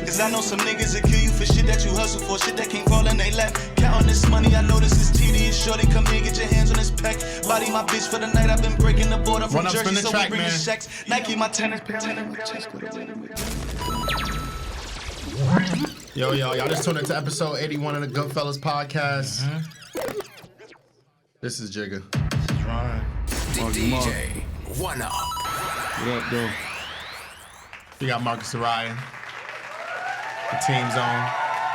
Cause I know some niggas that kill you for shit that you hustle for, shit that can't fall in they lap. Counting this money, I know this is tedious. Shorty, come here, get your hands on this pack. Body my bitch for the night, I've been breaking the border from Jersey, so we bring the shacks. Nike, my tennis pair. Yo, y'all just tuned into episode 81 of the Goodfellas podcast. This is Jigga. This is Ron. DJ, one up. What up, though? We got Marcus Ariah. The team's on.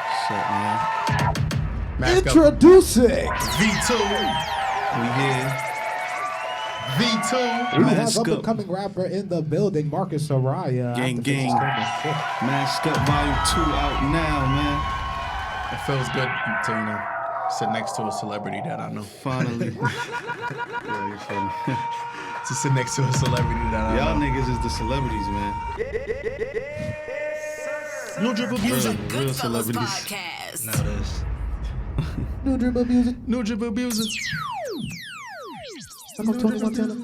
What's up, man? Mask Introducing V2. We here. V2. we Mask have up. up-and-coming rapper in the building, Marcus Ariah. Gang, gang. Mask Up Volume 2 out now, man. It feels good to, sit next to a celebrity that I know. Finally. Yeah, you're funny. To sit next to a celebrity that I Y'all know. niggas is the celebrities, man. No dribble music. Real celebrities. Podcast. Now this. New dribble music. No dribble music. I'm Tony Montana.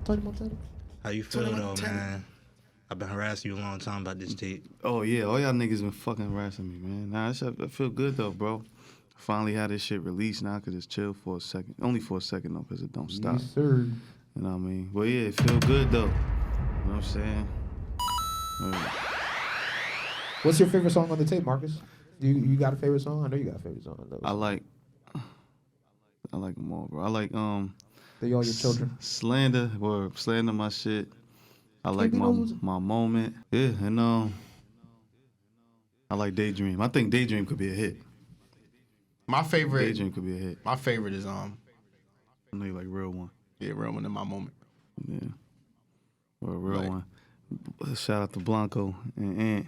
Tony Montana. How you feel though, man? I've been harassing you a long time about this tape. Oh, yeah. All y'all niggas been fucking harassing me, man. Nah, I feel good, though, bro. Finally had this shit released now. I could just chill for a second. Only for a second, though, because it don't stop. Yes, sir. You know what I mean? But, yeah, it feel good, though. You know what I'm saying? What's your favorite song on the tape, Marcus? You got a favorite song? I know you got a favorite song. I like them all, bro. I like They all your children. Slander my shit. I like my moment. Yeah, and I like Daydream. I think Daydream could be a hit. My favorite. Daydream could be a hit. My favorite is I know you like Real One. Yeah, Real One in my moment. Yeah. Or a Real Right. One. Shout out to Blanco and Ant.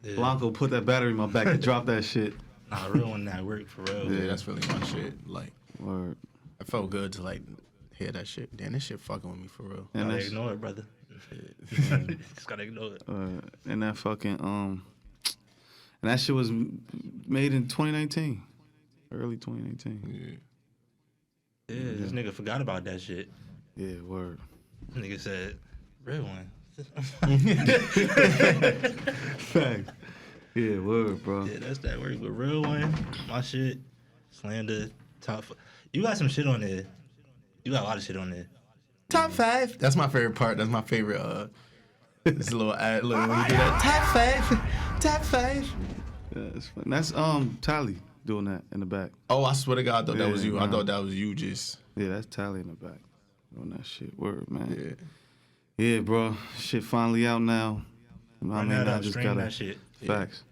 Yeah. Blanco put that battery in my back to drop that shit. Nah, real one that work for real. Yeah, that's really my shit. Like, Word. it felt good to hear that shit. Damn, this shit fucking with me for real. And Gotta that's, ignore it, brother. Just gotta ignore it. and that fucking and that shit was made in 2019, early 2019. Yeah, this nigga forgot about that shit. Yeah, word. Nigga said, real one. Facts. Yeah, word, bro. Yeah, that's that work. But real one, my shit, Slander, You got some shit on there. You got a lot of shit on there. Top 5. That's my favorite part. That's my favorite. This little ad when you do that. Top 5. Yeah, it's fun. That's Tally doing that in the back. Oh, I swear to God, I thought that Yeah, was you. nah. I thought that was you just. Yeah, that's Tally in the back doing that shit. Word, man. Yeah. Yeah, bro. Shit finally out now. You know what I Run mean? that I up, just stream gotta that shit. facts.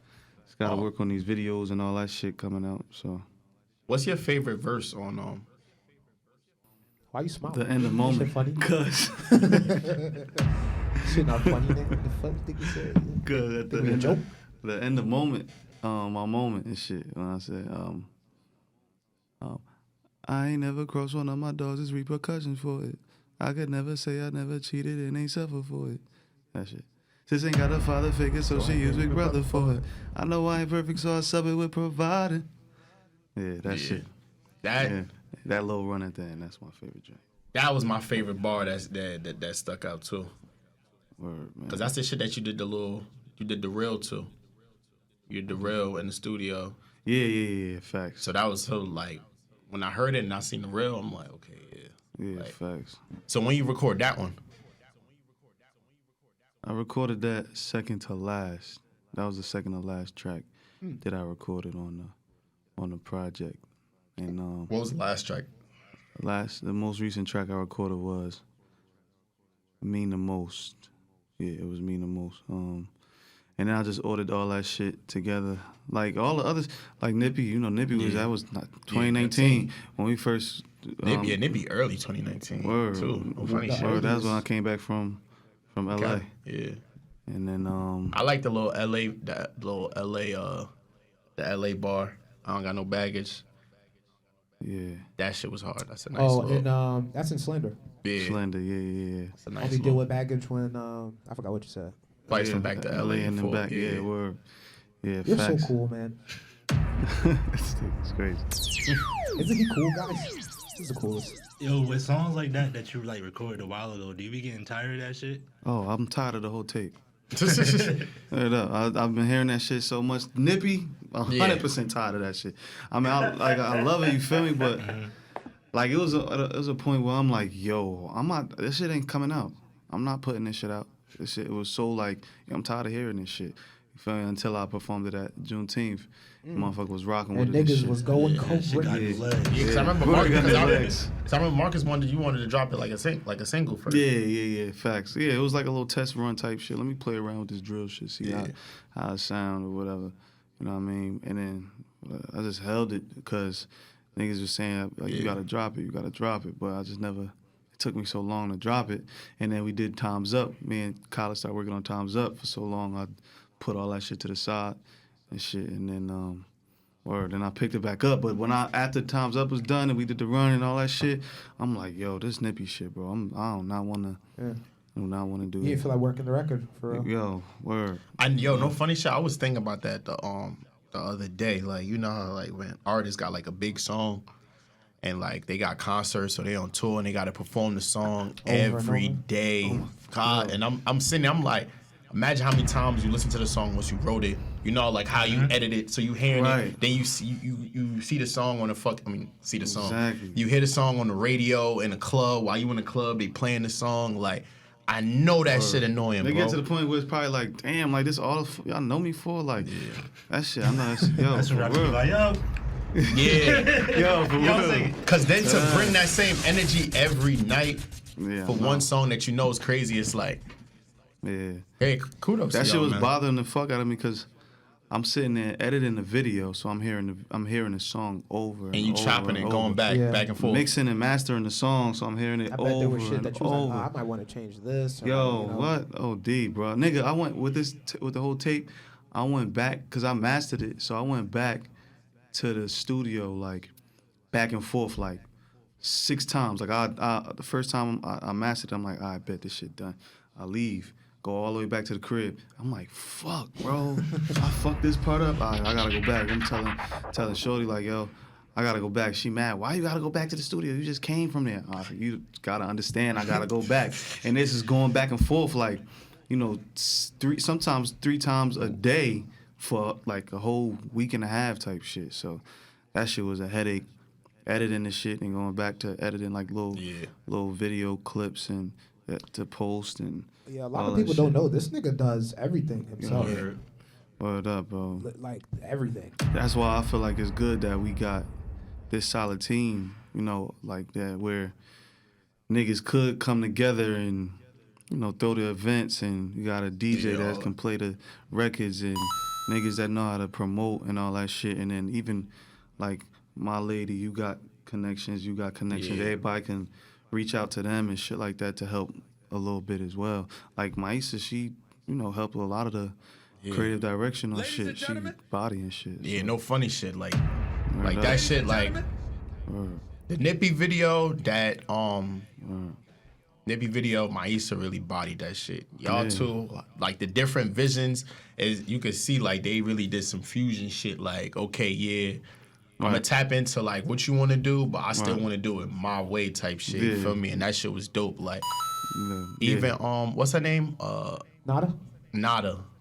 Just gotta work on these videos and all that shit coming out. So What's your favorite verse on Why you smiling? the end of That shit moment, funny? cause Shit not funny, nigga. What the fuck you think you said? good at Think we a joke? the end of moment, my moment and shit. When I said, I ain't never crossed one of my dogs. There's repercussions for it. I could never say I never cheated and ain't suffer for it. That shit. Sis ain't got a father figure, so she used Big Brother for it. I know I ain't perfect, so I sub it with providing. Yeah, that shit. that? Yeah, that little run at the end, that's my favorite joint. That was my favorite bar. That stuck out too. Word, man. Cause that's the shit that you did you did the real to. You did the real in the studio. Yeah, facts. So that was so like when I heard it and I seen the real, I'm like, okay, yeah. Yeah, Like, facts. so when you record that one, I recorded that second to last. That was the second to last track that I recorded on the project. And what was the last track? the most recent track I recorded was Mean the Most. Yeah, it was Mean the Most. And then I just ordered all that shit together. Like all the others, like Nippy, Nippy was not 2019 when we first Nippy early 2019 word. too. No funny shit. Word, that's when I came back from LA. Okay. Yeah. And then I like the little LA the LA bar. I don't got no baggage. yeah. That shit was hard. That's a nice Oh, little. and that's in Slender. Yeah. Slender, yeah. That's a nice Only deal little. with baggage when I forgot what you said. Flights from back to LA and then for- back. Yeah, word. Yeah, You're facts. so cool, man. It's crazy. Isn't he cool, guys? He's the coolest. Yo, with songs like that you like recorded a while ago, do you be getting tired of that shit? Oh, I'm tired of the whole tape. Straight up. I've been hearing that shit so much. Nippy, 100% tired of that shit. I mean, I love it. You feel me? But like it was a point where I'm like, yo, this shit ain't coming out. I'm not putting this shit out. This shit, it was so like, I'm tired of hearing this shit. You feel me? Until I performed it at Juneteenth. Motherfucker was rocking with And it. And niggas shit. was going Shit got crazy. legs. Because I remember Marcus wanted to drop it like a single first. Yeah. Facts. Yeah, it was like a little test run type shit. Let me play around with this drill shit, see how it sound or whatever. You know what I mean? And then I just held it because niggas was saying like you gotta drop it, but I just never. It took me so long to drop it, and then we did Time's Up. Me and Kyle started working on Time's Up for so long. I put all that shit to the side and shit, and then then I picked it back up. But when after Time's Up was done and we did the run and all that shit, I'm like, yo, this Nippy shit, bro. I do not want to do it. You didn't feel like working the record for real. Yo, word. No funny shit. I was thinking about that the other day. Like, you know how like when artists got like a big song and like they got concerts or they on tour and they got to perform the song every day. God, and I'm sitting there, I'm like, imagine how many times you listen to the song once you wrote it. You know, like how you edit it, so you hearing it. Then you see the song on the see the song. Exactly. You hear the song on the radio in a club. While you in the club, they playing the song. Like, I know that shit annoying, They bro. get to the point where it's probably like, damn, like this all y'all know me for? Like, that shit, I'm not, yo, That's for what real. like, yo. Yeah. Yo, for real. Because then to bring that same energy every night Yeah, for one song that you know is crazy, it's like, Yeah. hey, kudos That to shit y'all, was man. bothering the fuck out of me because I'm sitting there editing the video, so I'm hearing the song over and And you over chopping and it, going over. back and forth. Mixing and mastering the song, so I'm hearing it I bet over there was shit and that you was over. like, I might want to change this. Or, Yo, you know. what? Oh, D, bro. Nigga, I went with with the whole tape. I went back because I mastered it, so I went back to the studio like back and forth like 6 times. Like the first time I mastered it, I'm like, I bet this shit done. I leave. Go all the way back to the crib. I'm like, fuck, bro. I fucked this part up. I gotta go back. I'm telling Shorty like, yo, I gotta go back. She mad. Why you gotta go back to the studio? You just came from there. You gotta understand. I gotta go back. And this is going back and forth like, you know, sometimes 3 times a day for like a whole week and a half type shit. So that shit was a headache. Editing the shit and going back to editing like little video clips and to post and. Yeah, a lot of people don't know this nigga does everything himself. Word up, bro. Like everything. That's why I feel like it's good that we got this solid team, you know, like that, where niggas could come together and, you know, throw the events, and you got a DJ that can play the records and niggas that know how to promote and all that shit. And then even like my lady, you got connections. Everybody can reach out to them and shit like that to help a little bit as well. Like Maisa, she, you know, helped with a lot of the creative direction on shit. She body and shit. Yeah, so. no funny shit. Like Word that up. shit, like the Nippy video, that Nippy video, Maisa really bodied that shit. Y'all too, like the different visions, is you could see like they really did some fusion shit. Like, okay, yeah, I'm gonna tap into like what you want to do, but I still want to do it my way type shit. You feel me? And that shit was dope. Like even what's her name? Nada.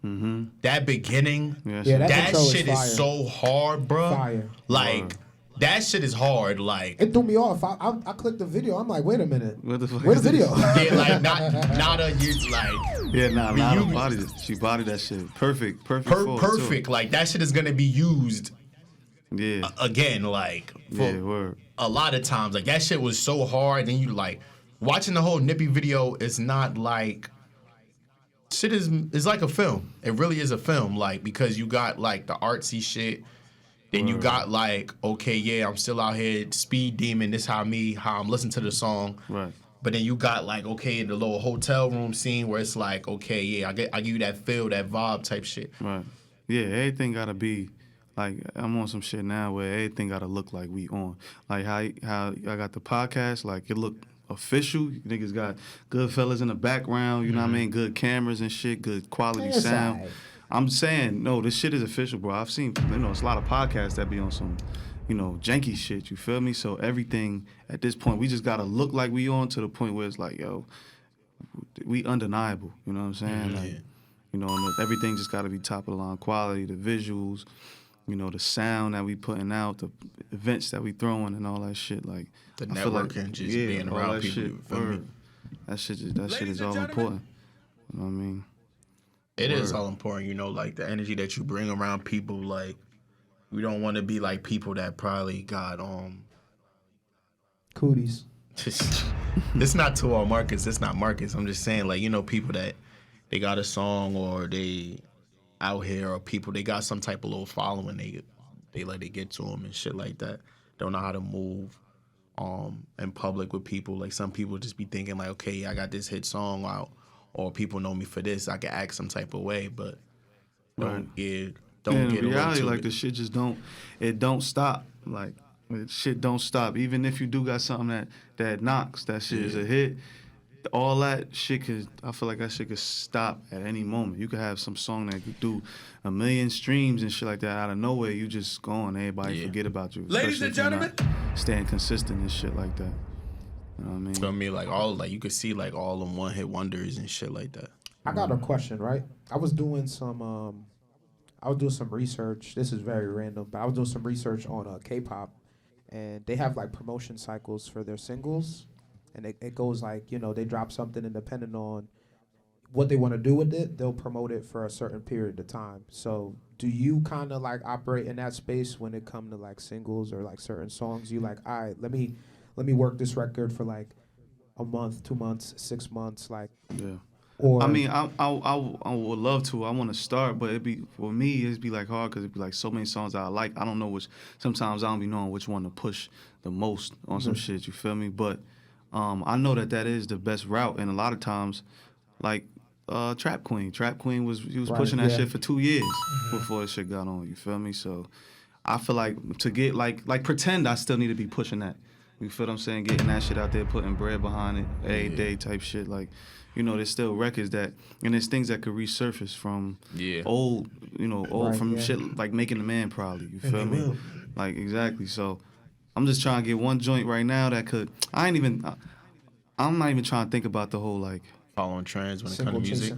Mm-hmm. That beginning, that that intro shit fire. is so hard, bro. Fire. Like that shit is hard. Like It threw me off. I clicked the video. I'm like, wait a minute. What the fuck Where's is the this? video? yeah, like Nada, you like Nada bodied it. She bodied that shit. Perfect for it, too. perfect. Like that shit is gonna be used Yeah. again. Like for Word. a lot of times, like that shit was so hard. And you like watching the whole Nippy video is not like. Shit is like a film. It really is a film, like, because you got like the artsy shit, then you got like, okay, yeah, I'm still out here speed demon. This how I'm listening to the song. Right. But then you got like, okay, the little hotel room scene where it's like, okay, yeah, I give you that feel, that vibe type shit. Right. Yeah, everything gotta be like, I'm on some shit now where everything gotta look like we on. Like how I got the podcast, like it looked official. Niggas got Goodfellas in the background, you know what I mean? Good cameras and shit, good quality sound. Right. I'm saying, no, this shit is official, bro. I've seen, you know, it's a lot of podcasts that be on some, you know, janky shit, you feel me? So everything at this point, we just gotta look like we on to the point where it's like, yo, we undeniable, you know what I'm saying? Like, You know, and everything just got to be top of the line quality, the visuals, you know, the sound that we putting out, the events that we throwing, and all that shit. Like The I feel networking, like, just yeah, being all around that people. shit, You feel me? that shit is all important. You know what I mean? It is all important, you know, like the energy that you bring around people. Like, we don't want to be like people that probably got Cooties. It's not to all Marcus. It's not Marcus. I'm just saying, like, you know, people that they got a song or they out here, or people they got some type of little following. They let it get to them and shit like that. Don't know how to move in public with people. Like, some people just be thinking like, okay, I got this hit song out, or people know me for this. I can act some type of way, but don't get in get reality, away like it. the shit just don't stop. Like shit don't stop. Even if you do got something that knocks, that shit is a hit. All that shit I feel like that shit could stop at any moment. You could have some song that could do 1 million streams and shit like that out of nowhere. You just gone. Everybody forget about you. Ladies and gentlemen, staying consistent and shit like that. You know what I mean? So I mean, like you could see like all them one hit wonders and shit like that. I got a question, right? I was doing some research. This is very random, but I was doing some research on K-pop, and they have like promotion cycles for their singles, and it goes like, you know, they drop something, and depending on what they want to do with it, they'll promote it for a certain period of time. So do you kind of like operate in that space when it comes to like singles or like certain songs? You like, all right, let me work this record for like a month, 2 months, 6 months, like. Yeah. Or I mean, I would love to. I want to start, but it'd be like hard because it'd be like so many songs I like. I don't know which. Sometimes I don't be knowing which one to push the most on some shit. You feel me? But I know that is the best route, and a lot of times, like Trap Queen was pushing that shit for 2 years before the shit got on. You feel me? So I feel like to get like pretend I still need to be pushing that. You feel what I'm saying? Getting that shit out there, putting bread behind it, every day type shit. Like, you know, there's still records that, and there's things that could resurface from old, you know, from shit like Making the Man probably. You feel me? Like, exactly. So I'm just trying to get one joint right now that could, I'm not even trying to think about the whole like. Following trends when it comes to music.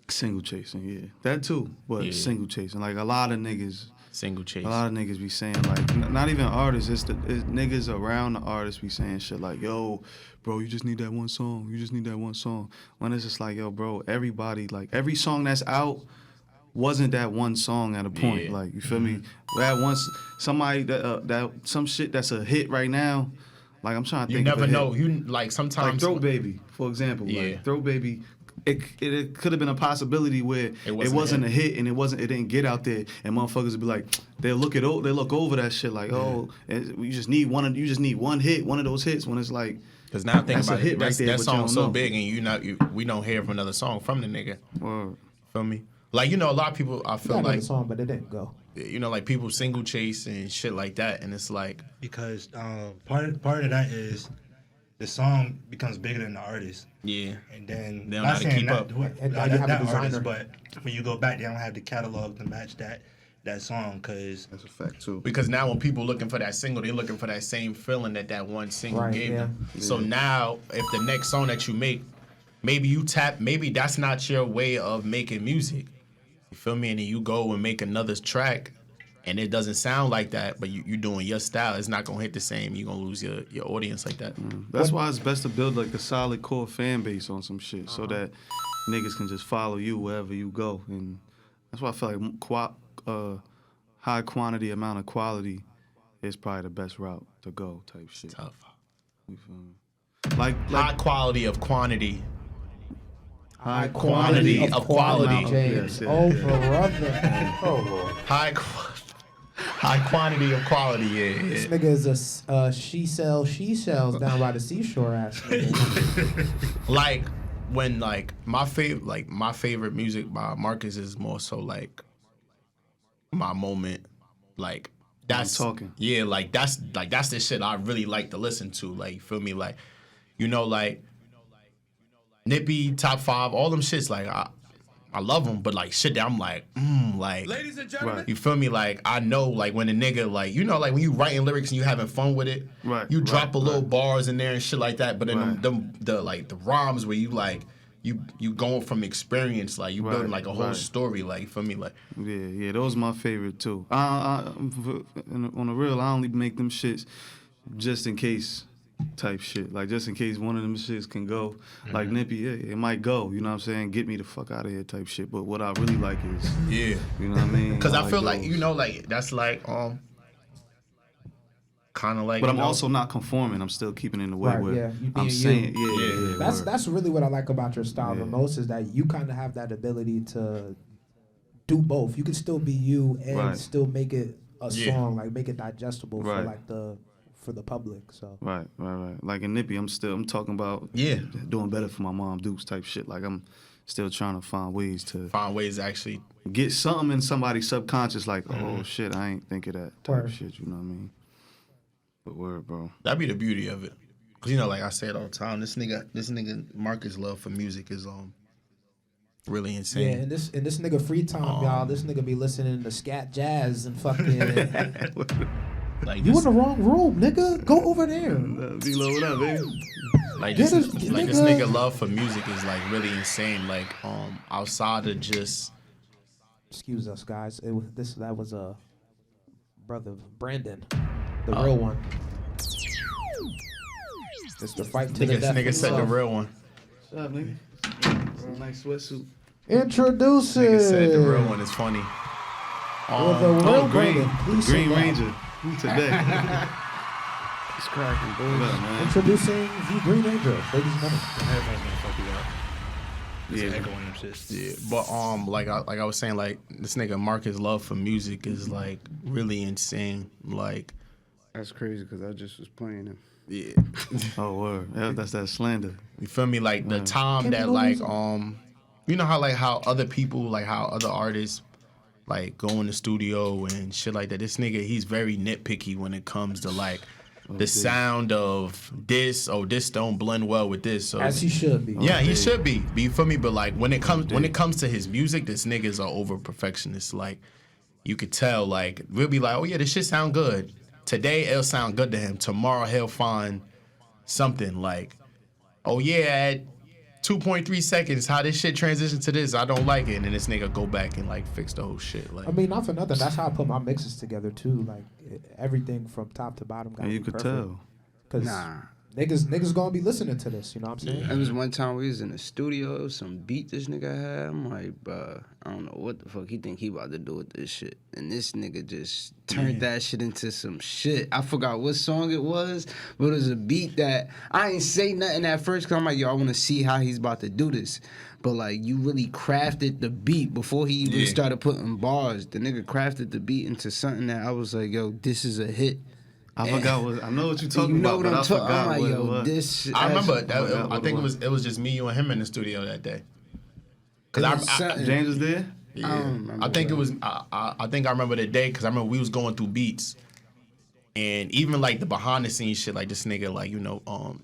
Single chasing, yeah. That too, but single chasing. Like a lot of niggas. Single chase. A lot of niggas be saying like, not even artists, it's niggas around the artists be saying shit like, yo, bro, you just need that one song. You just need that one song. When it's just like, yo, bro, everybody, like every song that's out wasn't that one song at a point. Yeah. Like, you feel me? That once somebody that some shit that's a hit right now, like I'm trying to think. You never of a know. hit. You like sometimes Like Throw Baby, for example. Yeah. Like Throw Baby. It could have been a possibility where it wasn't a hit and it didn't get out there, and motherfuckers would be like, they look over that shit like, oh, you just need one hit, one of those hits, when it's like, because now think that's about a hit it, right there, that but you song's don't so know. big and we don't hear from another song from the nigga. Word. Feel me? Like, you know, a lot of people, I you feel got like, another song, but it didn't go. you know, like people single chase and shit like that, and it's like, Because part of that is the song becomes bigger than the artist. yeah, And then they don't know how to keep up. And now you have a designer. artist, but when you go back, they don't have the catalog to match that song, because That's a fact too. Because now when people looking for that single, they're looking for that same feeling that one single Right, gave yeah. them. So now, if the next song that you make, maybe that's not your way of making music. You feel me? And then you go and make another track, and it doesn't sound like that, but you're doing your style. It's not gonna hit the same. You're gonna lose your audience like that. That's why it's best to build like a solid core fan base on some shit, so that niggas can just follow you wherever you go. And that's why I feel like high quantity amount of quality is probably the best route to go type shit. Tough. You feel me? Like High quality of quantity. High quantity of quality. James. Yes, yeah, Oh, yeah. brother. Oh, Lord. High quantity of quality. Yeah. This nigga is a she sells down by the seashore ass nigga. Like when my favorite music by Marcus is more so like my moment. Like that's talking. Yeah, like that's the shit I really like to listen to. Like, you feel me? Like, you know, like Nippy, Top 5, all them shits. Like I love them, but like shit that I'm like, like. ladies and gentlemen, You feel me? Like, I know, like, when a nigga, like, you know, like, when you writing lyrics and you having fun with it, Right, you drop right, a little right. bars in there and shit like that, but then Right. the rhymes where you you going from experience, like you building like a whole story, like for me, like yeah, those are my favorite too. On the real, I only make them shits just in case type shit, like just in case one of them shits can go, like Nippy, yeah, it might go, you know what I'm saying, get me the fuck out of here type shit. But what I really like is, yeah, you know what I mean, because I feel like, you know, like that's like kind of like, but I'm also not conforming. I'm still keeping it in the way where I'm saying, That's really what I like about your style the most, is that you kind of have that ability to do both. You can still be you and still make it a song, like make it digestible for like for the public. So right. Like in Nippy, I'm talking about doing better for my mom, Dukes type shit. Like I'm still trying to find ways to actually get something in somebody's subconscious. Like oh shit, I ain't think of that type shit. You know what I mean? But word, bro. That'd be the beauty of it. Cause you know, like I say it all the time, this nigga Marcus' love for music is really insane. Yeah, and this nigga free time, y'all. This nigga be listening to scat jazz and fucking. Like you in the wrong room, nigga. Go over there. D-Lo, what up, baby? Like this nigga love for music is like really insane. Like outside of just. Excuse us, guys. That was a brother Brandon. The real one. It's the fight to the death. Nigga said the real one. What's up, nigga? Real nice sweatsuit. Introducing. Nigga said the real one is funny. Green Ranger. Today. It's cracking, boy. Man. Introducing the Green Ranger, ladies and gentlemen. Everybody's gonna fuck you up. Echoing them shits. Yeah, but like I was saying, like this nigga Marcus' love for music is like really insane. Like that's crazy because I just was playing him. Yeah. Oh word. Yeah, that's that slander. You feel me? Like the time that like you know how other people, like how other artists like go in the studio and shit like that. This nigga, he's very nitpicky when it comes to like the sound of this. Oh, this don't blend well with this. So as he should be. Yeah, he should be. You feel me? But like when it comes to his music, this nigga's an over perfectionist. Like you could tell. Like we'll be like, oh yeah, this shit sound good. Today it'll sound good to him. Tomorrow he'll find something like, oh yeah, at 2.3 seconds, how this shit transition to this, I don't like it. And then this nigga go back and like fix the whole shit. Like, I mean, not for nothing. That's how I put my mixes together too. Like everything from top to bottom. And you could tell. Cause niggas gonna be listening to this. You know what I'm saying? It was one time we was in the studio, some beat this nigga had. I'm like, bruh, I don't know what the fuck he think he about to do with this shit. And this nigga just turned that shit into some shit. I forgot what song it was, but it was a beat that I ain't say nothing at first because I'm like, yo, I want to see how he's about to do this. But like, you really crafted the beat before he even started putting bars. The nigga crafted the beat into something that I was like, yo, this is a hit. I forgot what I know what you're talking about, but I forgot I'm like, what yo, it was. this. I remember that. I think it was just me, you, and him in the studio that day. Cause James was there. Yeah, I think it was. I think I remember the day because I remember we was going through beats, and even like the behind the scenes shit, like this nigga, like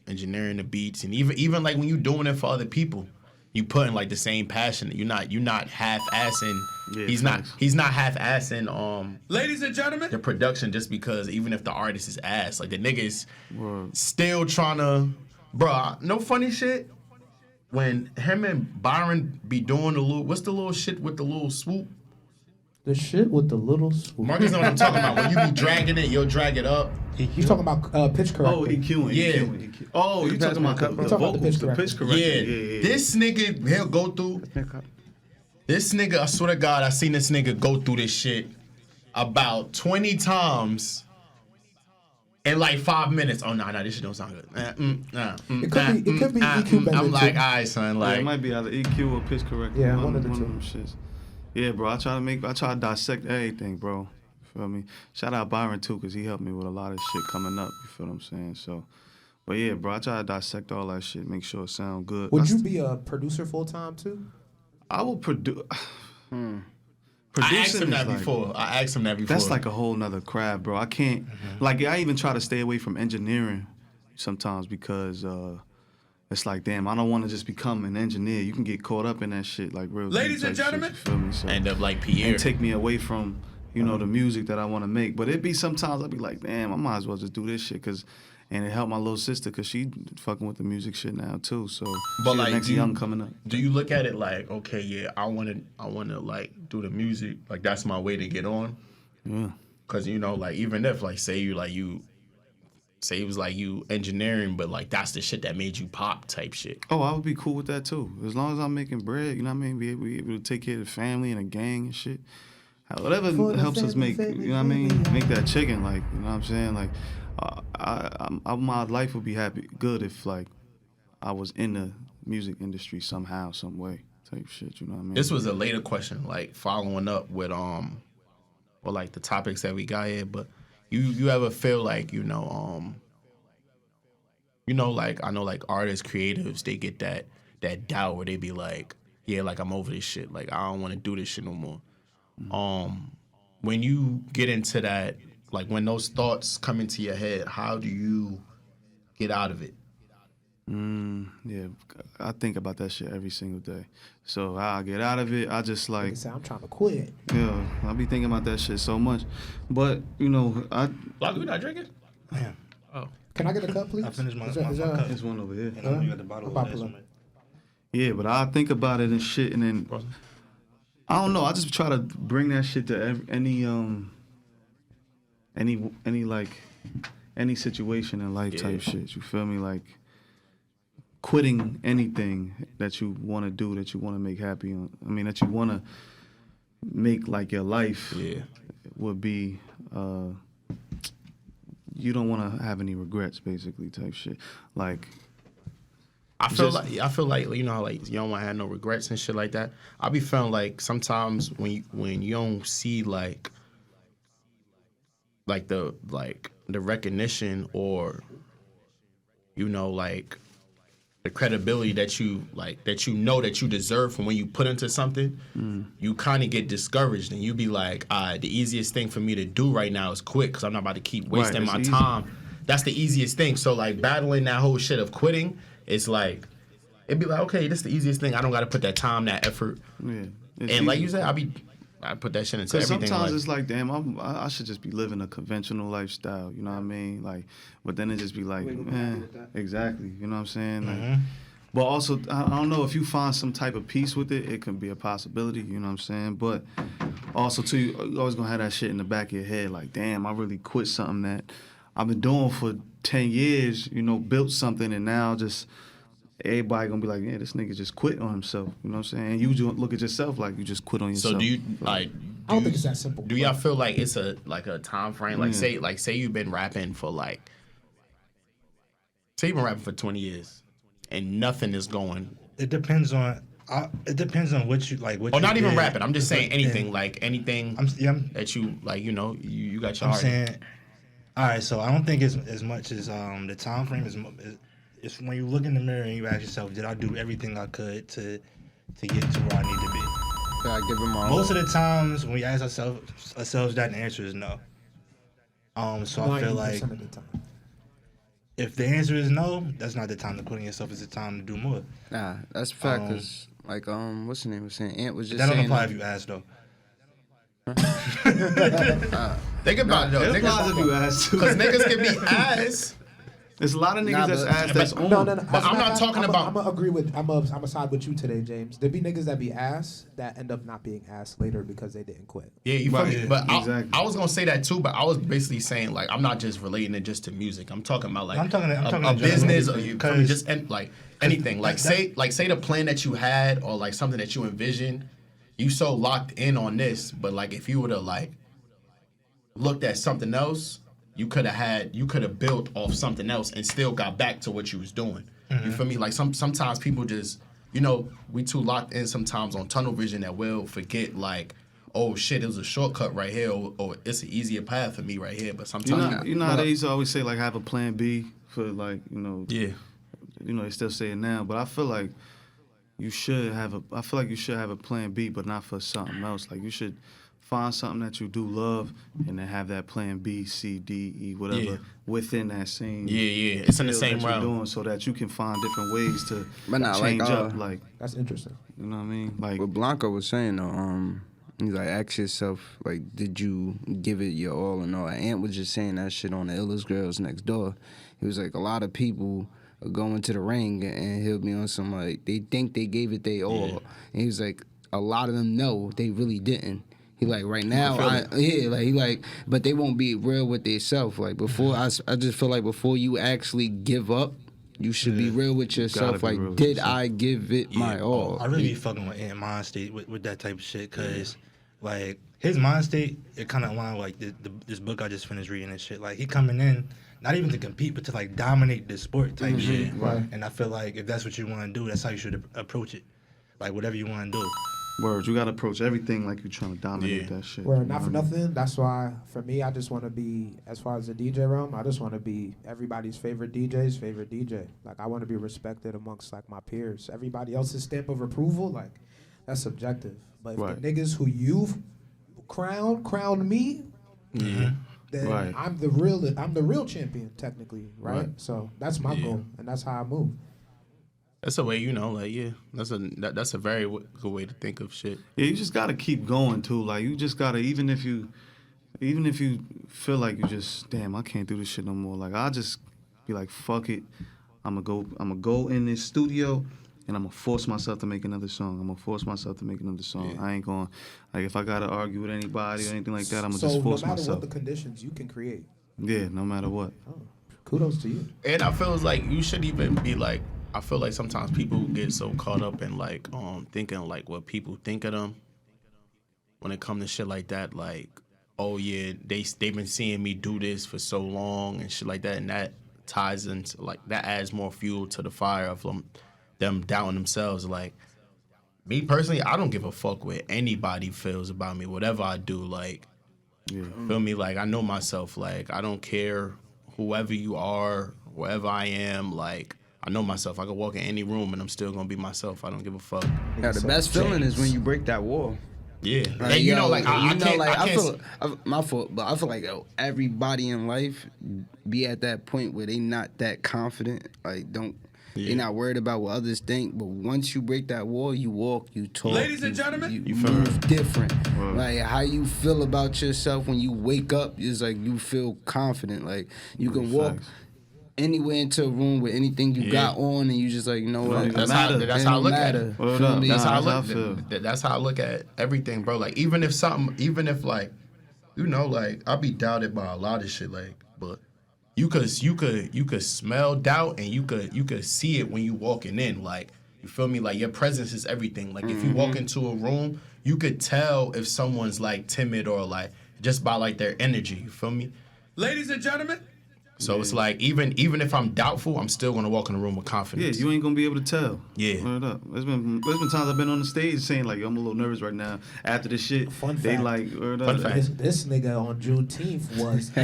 engineering the beats, and even like when you doing it for other people, you putting like the same passion. You're not half assing. Yeah, he's not half assing. Ladies and gentlemen, the production just because even if the artist is ass, like the nigga is still trying to, bruh. No funny shit. When him and Byron be doing what's the little shit with the little swoop? The shit with the little swoop. Marcus know what I'm talking about. When you be dragging it, you'll drag it up. You talking about pitch corrector? Oh, EQing. Yeah. EQ. Oh, you talking about the pitch corrector? Yeah. This nigga, he'll go through. This nigga, I swear to God, I seen this nigga go through this shit about 20 times. In like 5 minutes. Oh, no, this shit don't sound good. It could be EQ better. I'm like, all right, son. Like, it might be either EQ or pitch corrector. Yeah, one of the two. Them shits. Yeah, bro. I try to dissect everything, bro. You feel me? Shout out Byron too, cause he helped me with a lot of shit coming up. You feel what I'm saying? So, but yeah, bro. I try to dissect all that shit, make sure it sound good. Would you be a producer full time too? I will produce. I asked him that before. That's like a whole nother crap, bro. I can't. Like, I even try to stay away from engineering sometimes because it's like, damn, I don't want to just become an engineer. You can get caught up in that shit, like real. Ladies and gentlemen, shit, you feel me? So, end up like Pierre and take me away from the music that I want to make. But it be sometimes I be like, damn, I might as well just do this shit because And it helped my little sister because she fucking with the music shit now too. So But she like, the next young coming up. Do you look at it like, okay, yeah, I wanna like do the music, like that's my way to get on? Yeah. Cause you know, like even if like say it was like you engineering, but like that's the shit that made you pop type shit. Oh, I would be cool with that too. As long as I'm making bread, you know what I mean? Be able to take care of the family and the gang and shit. Whatever helps us make, you know what I mean? Make that chicken, like, you know what I'm saying? Like, my life would be good if, like, I was in the music industry somehow, some way, type shit, you know what I mean? This was a later question, like following up with like the topics that we got here, but you ever feel like, like I know like artists, creatives, they get that doubt where they be like, yeah, like I'm over this shit, like I don't want to do this shit no more. When you get into that, like when those thoughts come into your head, how do you get out of it? Yeah, I think about that shit every single day. So I get out of it. I just like, Say, I'm trying to quit. yeah, I be thinking about that shit so much. But Like, we not drinking? Man, Can I get a cup, please? I finished my Is there- cup. there's one over here. And I know you got the bottle About of to that. look. Yeah, but I think about it and shit, and then I don't know. I just try to bring that shit to any situation in life type shit. You feel me? Like quitting anything that you want to do, that you want to make happy. That you want to make like your life. Yeah. Would be. You don't want to have any regrets, basically, type shit. Like. I feel like you know how like you don't want to have no regrets and shit like that. I be feeling like sometimes when you don't see like the recognition or like the credibility that you that you deserve from when you put into something, you kind of get discouraged and you be like, the easiest thing for me to do right now is quit because I'm not about to keep wasting my time. That's the easiest thing. So like battling that whole shit of quitting. It's like, it'd be like, okay, this is the easiest thing. I don't got to put that time, that effort. Yeah. And like you said, I put that shit into everything. Sometimes it's like, damn, I should just be living a conventional lifestyle. You know what I mean? Like, but then it just be like, exactly. You know what I'm saying? Like, but also, I don't know, if you find some type of peace with it, it can be a possibility. You know what I'm saying? But also, too, you always gonna have that shit in the back of your head. Like, damn, I really quit something that I've been doing for 10 years, built something, and now just everybody gonna be like, yeah, this nigga just quit on himself. You know what I'm saying? And you just look at yourself like you just quit on yourself. So do you I don't think it's that simple. Do y'all feel like it's a time frame? Like say you've been rapping for say you've been rapping for 20 years and nothing is going. It depends on what you like. What Or you not even did. rapping. I'm just saying anything, like anything that you like. You got your I'm heart. saying. All right, so I don't think it's as much as the time frame is. It's when you look in the mirror and you ask yourself, did I do everything I could to get to where I need to be? I give him my Most of the times when we ask ourselves that, the answer is no. So I feel like of the time. if the answer is no, that's not the time to quit on yourself. It's the time to do more. Nah, that's a fact. Cause like what's the name was saying? Ant was just That don't saying. apply if you ask though. Think about it though. It applies if you ask too. Because niggas can be ass. There's a lot of niggas that's but- ass that's on. No. But I'm not talking about. I'm gonna side with you today, James. There be niggas that be ass that end up not being ass later because they didn't quit. Yeah, you feel Right, me? yeah, But exactly. I was gonna say that too, but I was basically saying like I'm not just relating it just to music. I'm talking about like I'm talking a in general, business or you because- just like anything. Like say the plan that you had or like something that you envisioned, you so locked in on this, but like if you would have like looked at something else, you could have built off something else and still got back to what you was doing. You feel me? Like sometimes people just we too locked in sometimes on tunnel vision that we'll forget like, oh shit, it was a shortcut right here, or it's an easier path for me right here. But sometimes You know how they used to always say like have a plan B for like yeah. they still say it now, but I feel like you should have a plan B, but not for something else. Like you should find something that you do love and then have that plan B, C, D, E, whatever within that same It's in the field same that you're realm. doing, so that you can find different ways to But not change like, up. Like That's interesting. you know what I mean? Like What Blanco was saying though, He's like, ask yourself, like, did you give it your all and all? Ant was just saying that shit on the Illest Girls Next Door. He was like, a lot of people are going to the ring and he'll be on some, like, they think they gave it their all. And he was like, a lot of them know they really didn't. He like, right now, but they won't be real with themselves. Like, before, I just feel like before you actually give up, you should be real with yourself. Like, did I give it my all? I really be fucking with Ant mind state with that type of shit, because, like, his mind state, it kind of aligned with, like, this book I just finished reading and shit. Like, he coming in, not even to compete, but to, like, dominate this sport type shit. Right. And I feel like if that's what you want to do, that's how you should approach it. Like, whatever you want to do. Words, you gotta approach everything like you're trying to dominate that shit. Well, not for nothing. That's why, for me, I just want to be, as far as the DJ realm, I just want to be everybody's favorite DJ's favorite DJ. Like, I want to be respected amongst, like, my peers. Everybody else's stamp of approval, like, that's subjective. But if the niggas who you've crowned me, then I'm the real champion, technically, right? So that's my goal, and that's how I move. That's a way, you know, like, that's a very good way to think of shit. Yeah, you just gotta keep going too. Like, you just gotta, even if you feel like you just, damn, I can't do this shit no more. Like, I'll just be like, fuck it. I'm gonna go in this studio and I'm gonna force myself to make another song. I ain't gonna, like, if I gotta argue with anybody or anything like that, I'm gonna just force myself. So no matter what the conditions, you can create. Yeah, no matter what. Oh, kudos to you. And I feel like you should even be like, I feel like sometimes people get so caught up in, like, thinking, like, what people think of them when it comes to shit like that. Like, oh, yeah, they've been seeing me do this for so long and shit like that. And that ties into, like, that adds more fuel to the fire of them doubting themselves. Like, me personally, I don't give a fuck what anybody feels about me, whatever I do. Like, feel me? Like, I know myself. Like, I don't care whoever you are, wherever I am, like, I know myself. I can walk in any room and I'm still gonna be myself. I don't give a fuck. Yeah, the best feeling is when you break that wall. Yeah, like, you know, like I can't. My fault, but I feel like everybody in life be at that point where they not that confident. Like, they not worried about what others think. But once you break that wall, you walk, you talk. Ladies and gentlemen, you move different. Like, how you feel about yourself when you wake up is like you feel confident. Like, you can walk anywhere into a room with anything you got on, and you just like, you know what? That's how I look at it. That's how I look at everything, bro. Like, even if like, you know, like, I'll be doubted by a lot of shit, like, but you could smell doubt, and you could see it when you walking in. Like, you feel me? Like, your presence is everything. Like, if you walk into a room, you could tell if someone's, like, timid or, like, just by, like, their energy. You feel me? Ladies and gentlemen. So it's like, even if I'm doubtful, I'm still gonna walk in the room with confidence. Yeah, you ain't gonna be able to tell. Yeah. Word up. There's been times I've been on the stage saying, like, yo, I'm a little nervous right now. After this shit, Fun they fact. like, word Fun up. fact. This nigga on Juneteenth was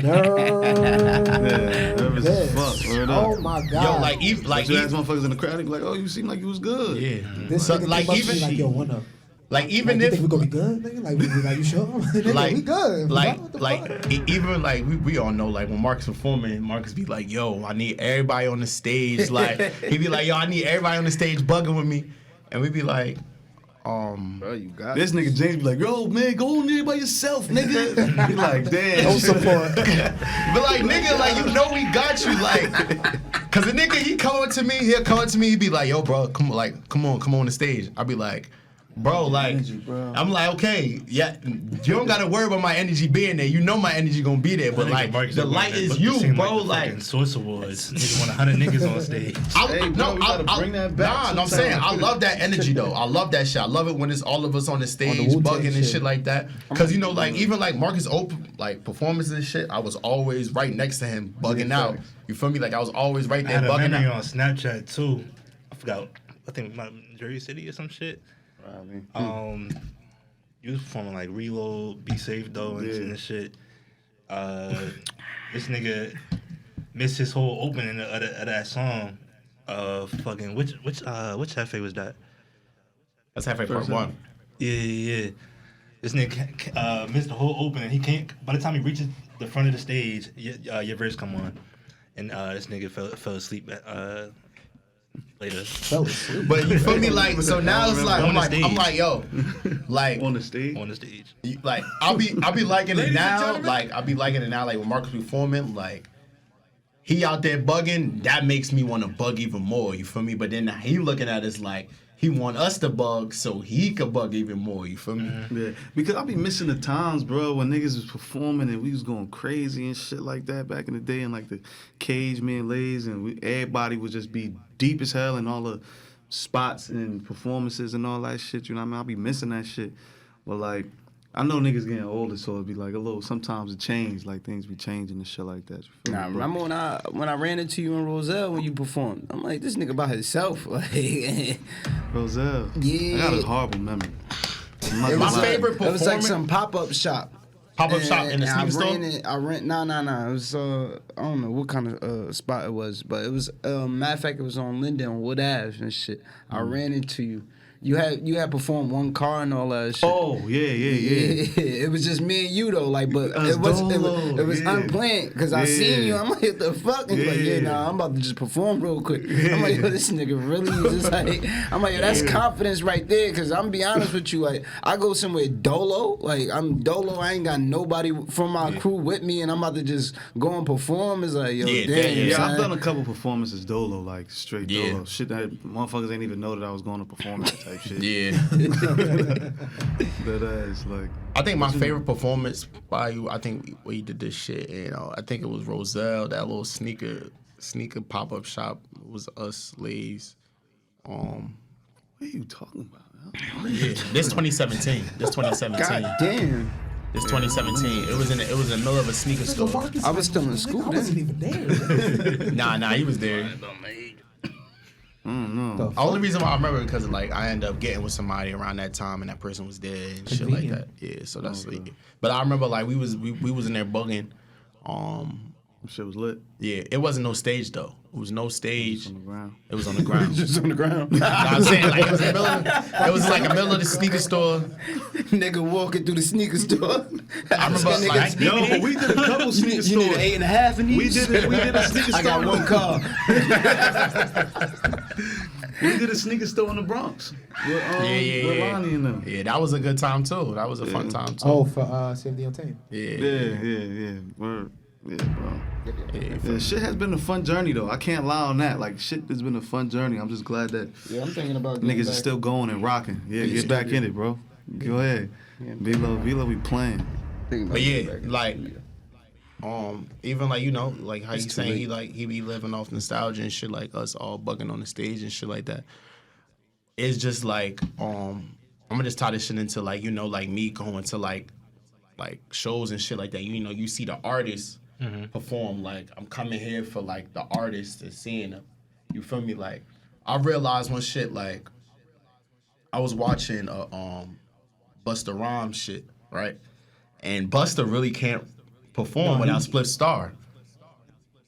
nervous as fuck. Word up. Oh my god. Yo, like, even you ask motherfuckers in the crowd, they be like, oh, you seem like you was good. Yeah. This So, nigga like, came up to even me like, yo, one up. like, even Like, you if think we gonna be good, nigga? Like, you sure? Nigga, like, we good. Even like we all know, like, when Marcus performing, Marcus be like, yo, I need everybody on the stage. Like, he be like, yo, I need everybody on the stage bugging with me, and we be like, bro, you got this nigga James be like, yo, man, go on there by yourself, nigga. Be like, damn. No support. but like, nigga, like, you know we got you, like, cause the nigga he'll come to me, he be like, yo, bro, come on the stage. I be like, bro, like, energy, bro. I'm like, okay, yeah, you don't gotta worry about my energy being there. You know my energy gonna be there, but like, the light is you, bro. Like, Source Awards, nigga want 100 niggas on stage. Bring that back. I'm saying, I love that energy though. I love that shit. I love it when it's all of us on the stage bugging and shit like that. Cause you know, like, even like Marcus like performances and shit, I was always right next to him bugging out. You feel me? Like, I was always right there bugging out. On Snapchat too. I forgot. I think Jersey City or some shit. You was performing like Reload, Be Safe though, and shit. This nigga missed his whole opening of that song. Fucking which Hefe was that? That's Hefe part 1. Yeah. This nigga missed the whole opening. He can't. By the time he reaches the front of the stage, your verse come on, and this nigga fell asleep later. Fell asleep. But you feel me? Like, so now it's like, I'm like, yo, like On the stage. On the stage. like I'll be liking it Ladies and now. gentlemen. Like I'll be liking it now. Like when Marcus Performance, like he out there bugging, that makes me want to bug even more. You feel me? But then he looking at us like he want us to bug so he could bug even more. You feel me? Yeah, because I be missing the times, bro, when niggas was performing and we was going crazy and shit like that back in the day, and like the Cage Man Lays, and everybody would just be deep as hell in all the spots and performances and all that shit. You know what I mean? I be missing that shit. But like, I know niggas getting older, so it'd be like a little. Sometimes it change, like things be changing and shit like that. You feel Nah, me? But- remember when I ran into you in Roselle when you performed? I'm like, this nigga by himself. Like, Roselle. Yeah. I got a horrible memory. My favorite it was performance. like some pop-up shop. Pop-up shop in the And sneaker store? I ran. Nah. It was I don't know what kind of spot it was, but it was matter of fact it was on Linden on Wood Ave and shit. I ran into you. You had performed one car and all that shit. Oh yeah. It was just me and you though, like, but Us it was dolo, yeah. unplanned because I Yeah. seen you. I'm like, what the fuck? And he's like, yeah, Yeah. nah, I'm about to just perform real quick. I'm like, yo, this nigga really is just like, I'm like, yo, that's confidence right there. Because I'm be honest with you, like, I go somewhere dolo, like I'm dolo. I ain't got nobody from my crew with me, and I'm about to just go and perform. It's like, yo, Yeah, damn. Yeah, son. I've done a couple performances dolo, like straight Yeah. dolo. Shit that motherfuckers ain't even know that I was going to perform that type shit. Yeah. That ass, like. I think my favorite performance by you, I think we did this shit, you know. I think it was Roselle, that little sneaker pop-up shop. It was us, Lays. What are you talking about? Yeah, this 2017. This 2017. God damn. This 2017. It was in the middle of a sneaker So store. Marcus, I was still in school I wasn't even there. Nah, he was there. The only reason why I remember because like I ended up getting with somebody around that time and that person was there and shit like that. Yeah, so that's like. But I remember like we was in there bugging. Shit was lit. Yeah, it wasn't no stage though. It was no stage. On the ground. It was on the ground. Just on the ground. Nah, I'm saying like it was in the middle. It was like the middle of the sneaker store. Nigga walking through the sneaker store. I remember like Yo, but we did a couple sneaker You need stores. an 8.5 in each? We did a sneaker store. I got one car. We did a sneaker store in the Bronx. With, with Lonnie and them. Yeah, that was a good time too. That was a fun time too. Oh, for Save the Untamed. Yeah. Word. Yeah, bro. Yeah, shit has been a fun journey though. I can't lie on that. Like shit has been a fun journey. I'm just glad that Yeah, I'm thinking about niggas are still going and rocking. Yeah, get back in it, bro. Go ahead. Velo, we playing. But yeah, like, even like, you know, like how you saying he be living off nostalgia and shit, like us all bugging on the stage and shit like that. It's just like, I'm gonna just tie this shit into like, you know, like me going to like shows and shit like that. You know, you see the artists perform. Like I'm coming here for like the artists and seeing them. You feel me? Like I realized one shit. Like I was watching Busta Rhymes shit, right? And Busta really can't perform without Spliff Star.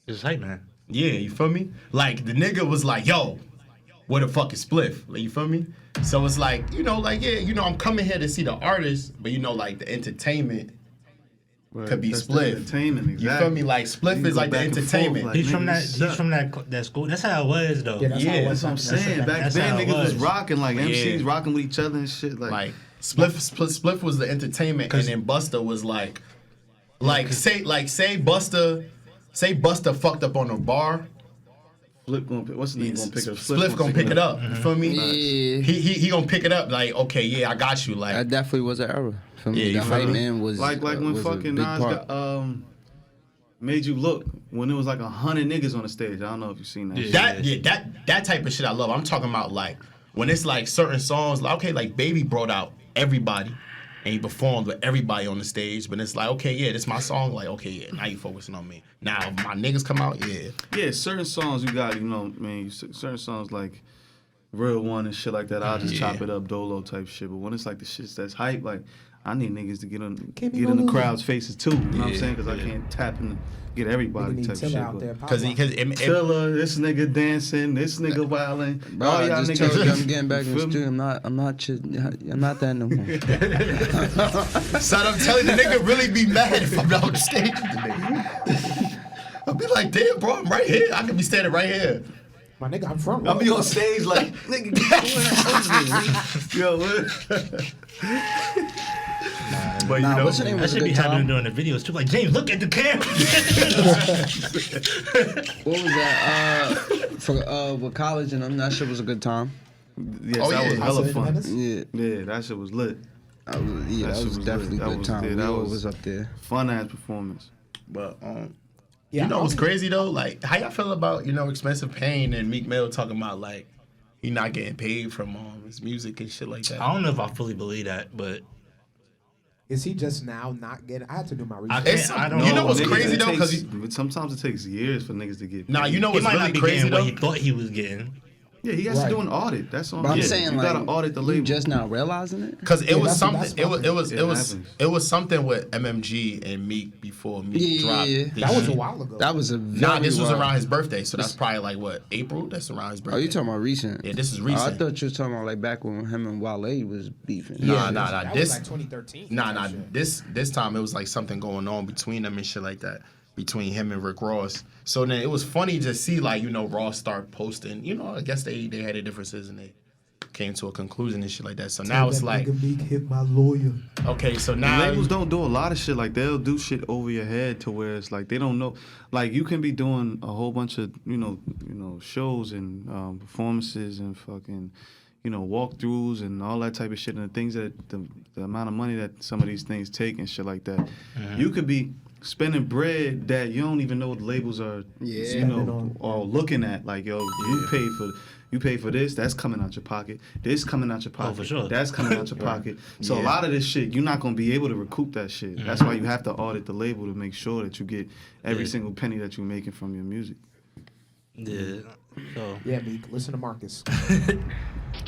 It's hype, man. Yeah, you feel me? Like the nigga was like, yo, where the fuck is Spliff? Like, you feel me? So it's like, you know, like, yeah, you know, I'm coming here to see the artist, but you know, like the entertainment could be That's the Spliff. entertainment, You exactly. feel me? Like Spliff is like the back and forth, entertainment. like, He's from niggas that school. That's how it was though. Yeah, that's how it Yeah, was. That's what I'm saying. Back That's then, how it niggas was was. rocking, like MCs Yeah. rocking with each other and shit. Like Spliff was the entertainment, and then Busta was like say Busta fucked up on a bar. Flip gonna pick, what's his name gonna pick it up? Spliff gonna pick it up. You feel me? Yeah. He gonna pick it up. Like, okay, yeah, I got you. Like, That definitely was an era. For me. Yeah, you The feel hype me? man was like when was a fucking big Nas part. got Made You Look when it was like 100 niggas on the stage. I don't know if you've seen that. shit. that type of shit I love. I'm talking about like when it's like certain songs. Like, okay, like Baby brought out everybody. And he performed with everybody on the stage, but it's like, okay, yeah, this is my song. Like, okay, yeah, now you focusing on me. Now if my niggas come out, yeah. Yeah, certain songs you got, you know, man, certain songs like Real One and shit like that, I'll just chop it up, dolo type shit. But when it's like the shit that's hype, like, I need niggas to get in the crowd's faces too. You know what I'm saying? Because I can't tap and get everybody Nigga type need shit. Tilla out there. Because Tilla, this nigga dancing, this nigga wilding. Bro, all I y'all just niggas. told you I'm getting back in the Feel me? studio. I'm not that no more. son, I'm telling you, the nigga really be mad if I'm not on the stage with the nigga. I'll be like, damn, bro, I'm right here. I could be standing right here. My nigga, I'm front. I'll be on stage like, nigga, yo, what? But you Nah, know, what's your name? That Was a should be good happening time. during the videos too. Like, James, look at the camera. What was that? For with college and that shit was a good time. Yes, Oh, that yeah. was hella fun. Independence? Yeah, Yeah, that shit was lit. that was lit. definitely That good was- time. yeah, We that always was- up there. Fun ass performance. but Yeah, you know what's I'm- crazy though? Like, how y'all feel about Expensive Pain and Meek Mill talking about like he not getting paid from his music and shit like that? I don't know if I fully believe that, but Is he just now not getting? I had to do my research. It's, I don't you know know. what's Niggas, crazy it though? takes- Because sometimes it takes years for niggas to get. nah, paid. you know he what's might really not be crazy getting though? what he thought he was getting. Yeah, he has Right. to do an audit. That's all. But I'm Yeah, saying you like, gotta audit the you label. just now realizing it. Because it Yeah, was that's something. my thing. It was something with MMG and Meek before Meek Yeah, dropped. yeah. this That was a shit. while ago. That was a Nah, very this was wild- around his birthday, so that's probably like what, April? That's around his birthday. Oh, you talking about recent? Yeah, this is Oh, I recent. thought you was talking about like back when him and Wale was beefing. Nah, That this was like 2013. Nah, type shit. this time it was like something going on between them and shit like that. Between him and Rick Ross. So then it was funny to see like, Ross start posting, I guess they had their differences and they came to a conclusion and shit like that. So now it's like, Meek hit my lawyer. okay, so And now labels don't do a lot of shit. Like they'll do shit over your head to where it's like they don't know. Like you can be doing a whole bunch of shows and performances and fucking walkthroughs and all that type of shit and the things that the amount of money that some of these things take and shit like that. You could be spending bread that you don't even know what the labels are. Or looking at. Like you pay for this, that's coming out your pocket. This coming out your pocket. for sure. That's coming out your pocket. So a lot of this shit, you're not gonna be able to recoup that shit. That's why you have to audit the label to make sure that you get every single penny that you're making from your music. Yeah. So Yeah, Meek. Listen to Marcus.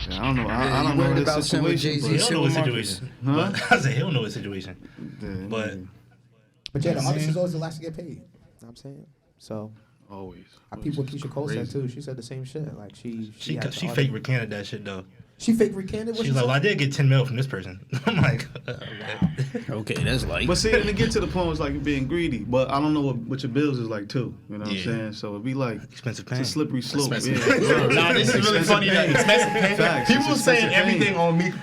Yeah, I don't know. I you don't know worried this about saying what situation. he Jay-Z don't know his Shit with situation. Huh? But, I said he don't know his situation. But But yeah, the artist is always the last to get paid. You know what I'm saying? So Always. I peeped what Keisha Cole said Crazy. too. She said the same shit. Like she had to she audit. fake recanted that shit though. She fake recanted. What She's like, well, I did get 10 mil from this person. I'm like, Okay, that's like. But see, and to get to the point, it's like you're being greedy. But I don't know what your bills is like too. You know what I'm Yeah. saying? So it'd be like expensive it's pain. a slippery slope. Expensive Yeah. pain. Nah, this is really Expensive funny. That pain. expensive pain. Facts. People It's saying expensive pain. everything on me.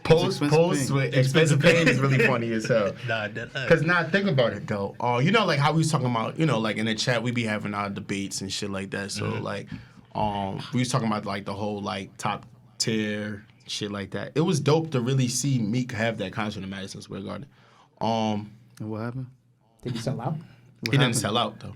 Posts expensive with pain. expensive pain is really funny as hell. Nah, Cause now think about it though. Like how we was talking about, like in the chat we be having our debates and shit like that. So like, we was talking about like the whole like top tier shit like that. It was dope to really see Meek have that concert in Madison Square Garden. And what happened? Did he sell out? He didn't sell out though.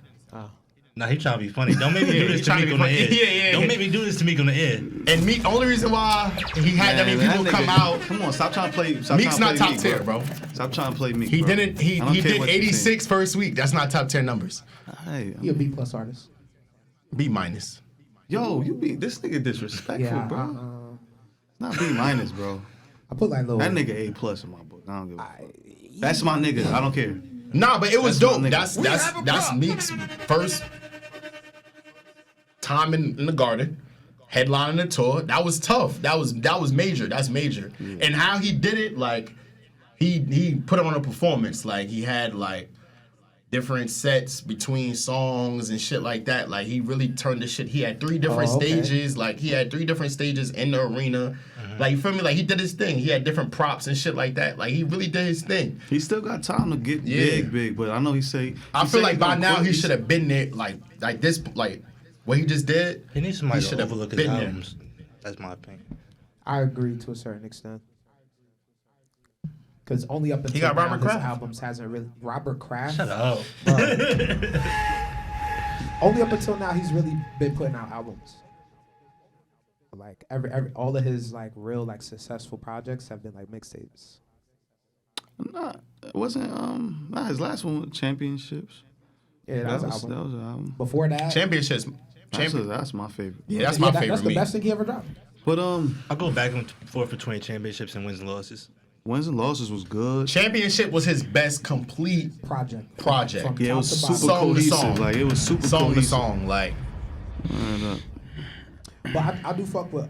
Nah, he trying to be funny. Don't make me do Yeah, this he to trying to Meek be on the funny. air. Yeah. Don't make me do this to Meek on the air. And Meek, only reason why he had that many Man, people that come nigga- out. Come on, stop trying to play. Meek's not top tier, bro. Stop trying to play Meek. He bro. didn't. He I don't care did what you 86 first week. That's not top tier numbers. think. He a B plus artist. B minus. Yo, you be this nigga disrespectful, Yeah, bro. Not B minus, bro. I put like little. That nigga A plus in my book. I don't give a fuck. That's my nigga. I don't care. Nah, but it was That's my dope. nigga. That's Meek's first time in the Garden, headlining the tour. That was tough. That was major. That's major. And how he did it, like he put on a performance. Like he had like different sets between songs and shit like that. Like he really turned the shit. He had 3 different stages. Like he had 3 different stages in the arena. Like you feel me? Like he did his thing. He had different props and shit like that. Like he really did his thing. He still got time to get Yeah. big, but I know he say. I he feel say like he by gonna now quit. he should have been there. Like this. Like what he just did. He needs somebody to should've overlook his been there. albums. That's my opinion. I agree to a certain extent. Because only up until got now Robert his Kraft. albums hasn't really Robert Kraft. Shut up. Only up until now he's really been putting out albums. Like every all of his like real like successful projects have been like mixtapes. Nah, it wasn't not his last one. Championships. Yeah, that was an That album. was an album. Before that, Championships. That's my favorite. Yeah, that's my favorite. That's the Meek. best thing he ever dropped. But I'll go back and forth between championships and wins and losses. wins and losses was good. Championship was his best complete Project. project. From Yeah, it top was to super bottom. Song to cohesive. song. Like it was super Song to cohesive. song. Like But I do fuck with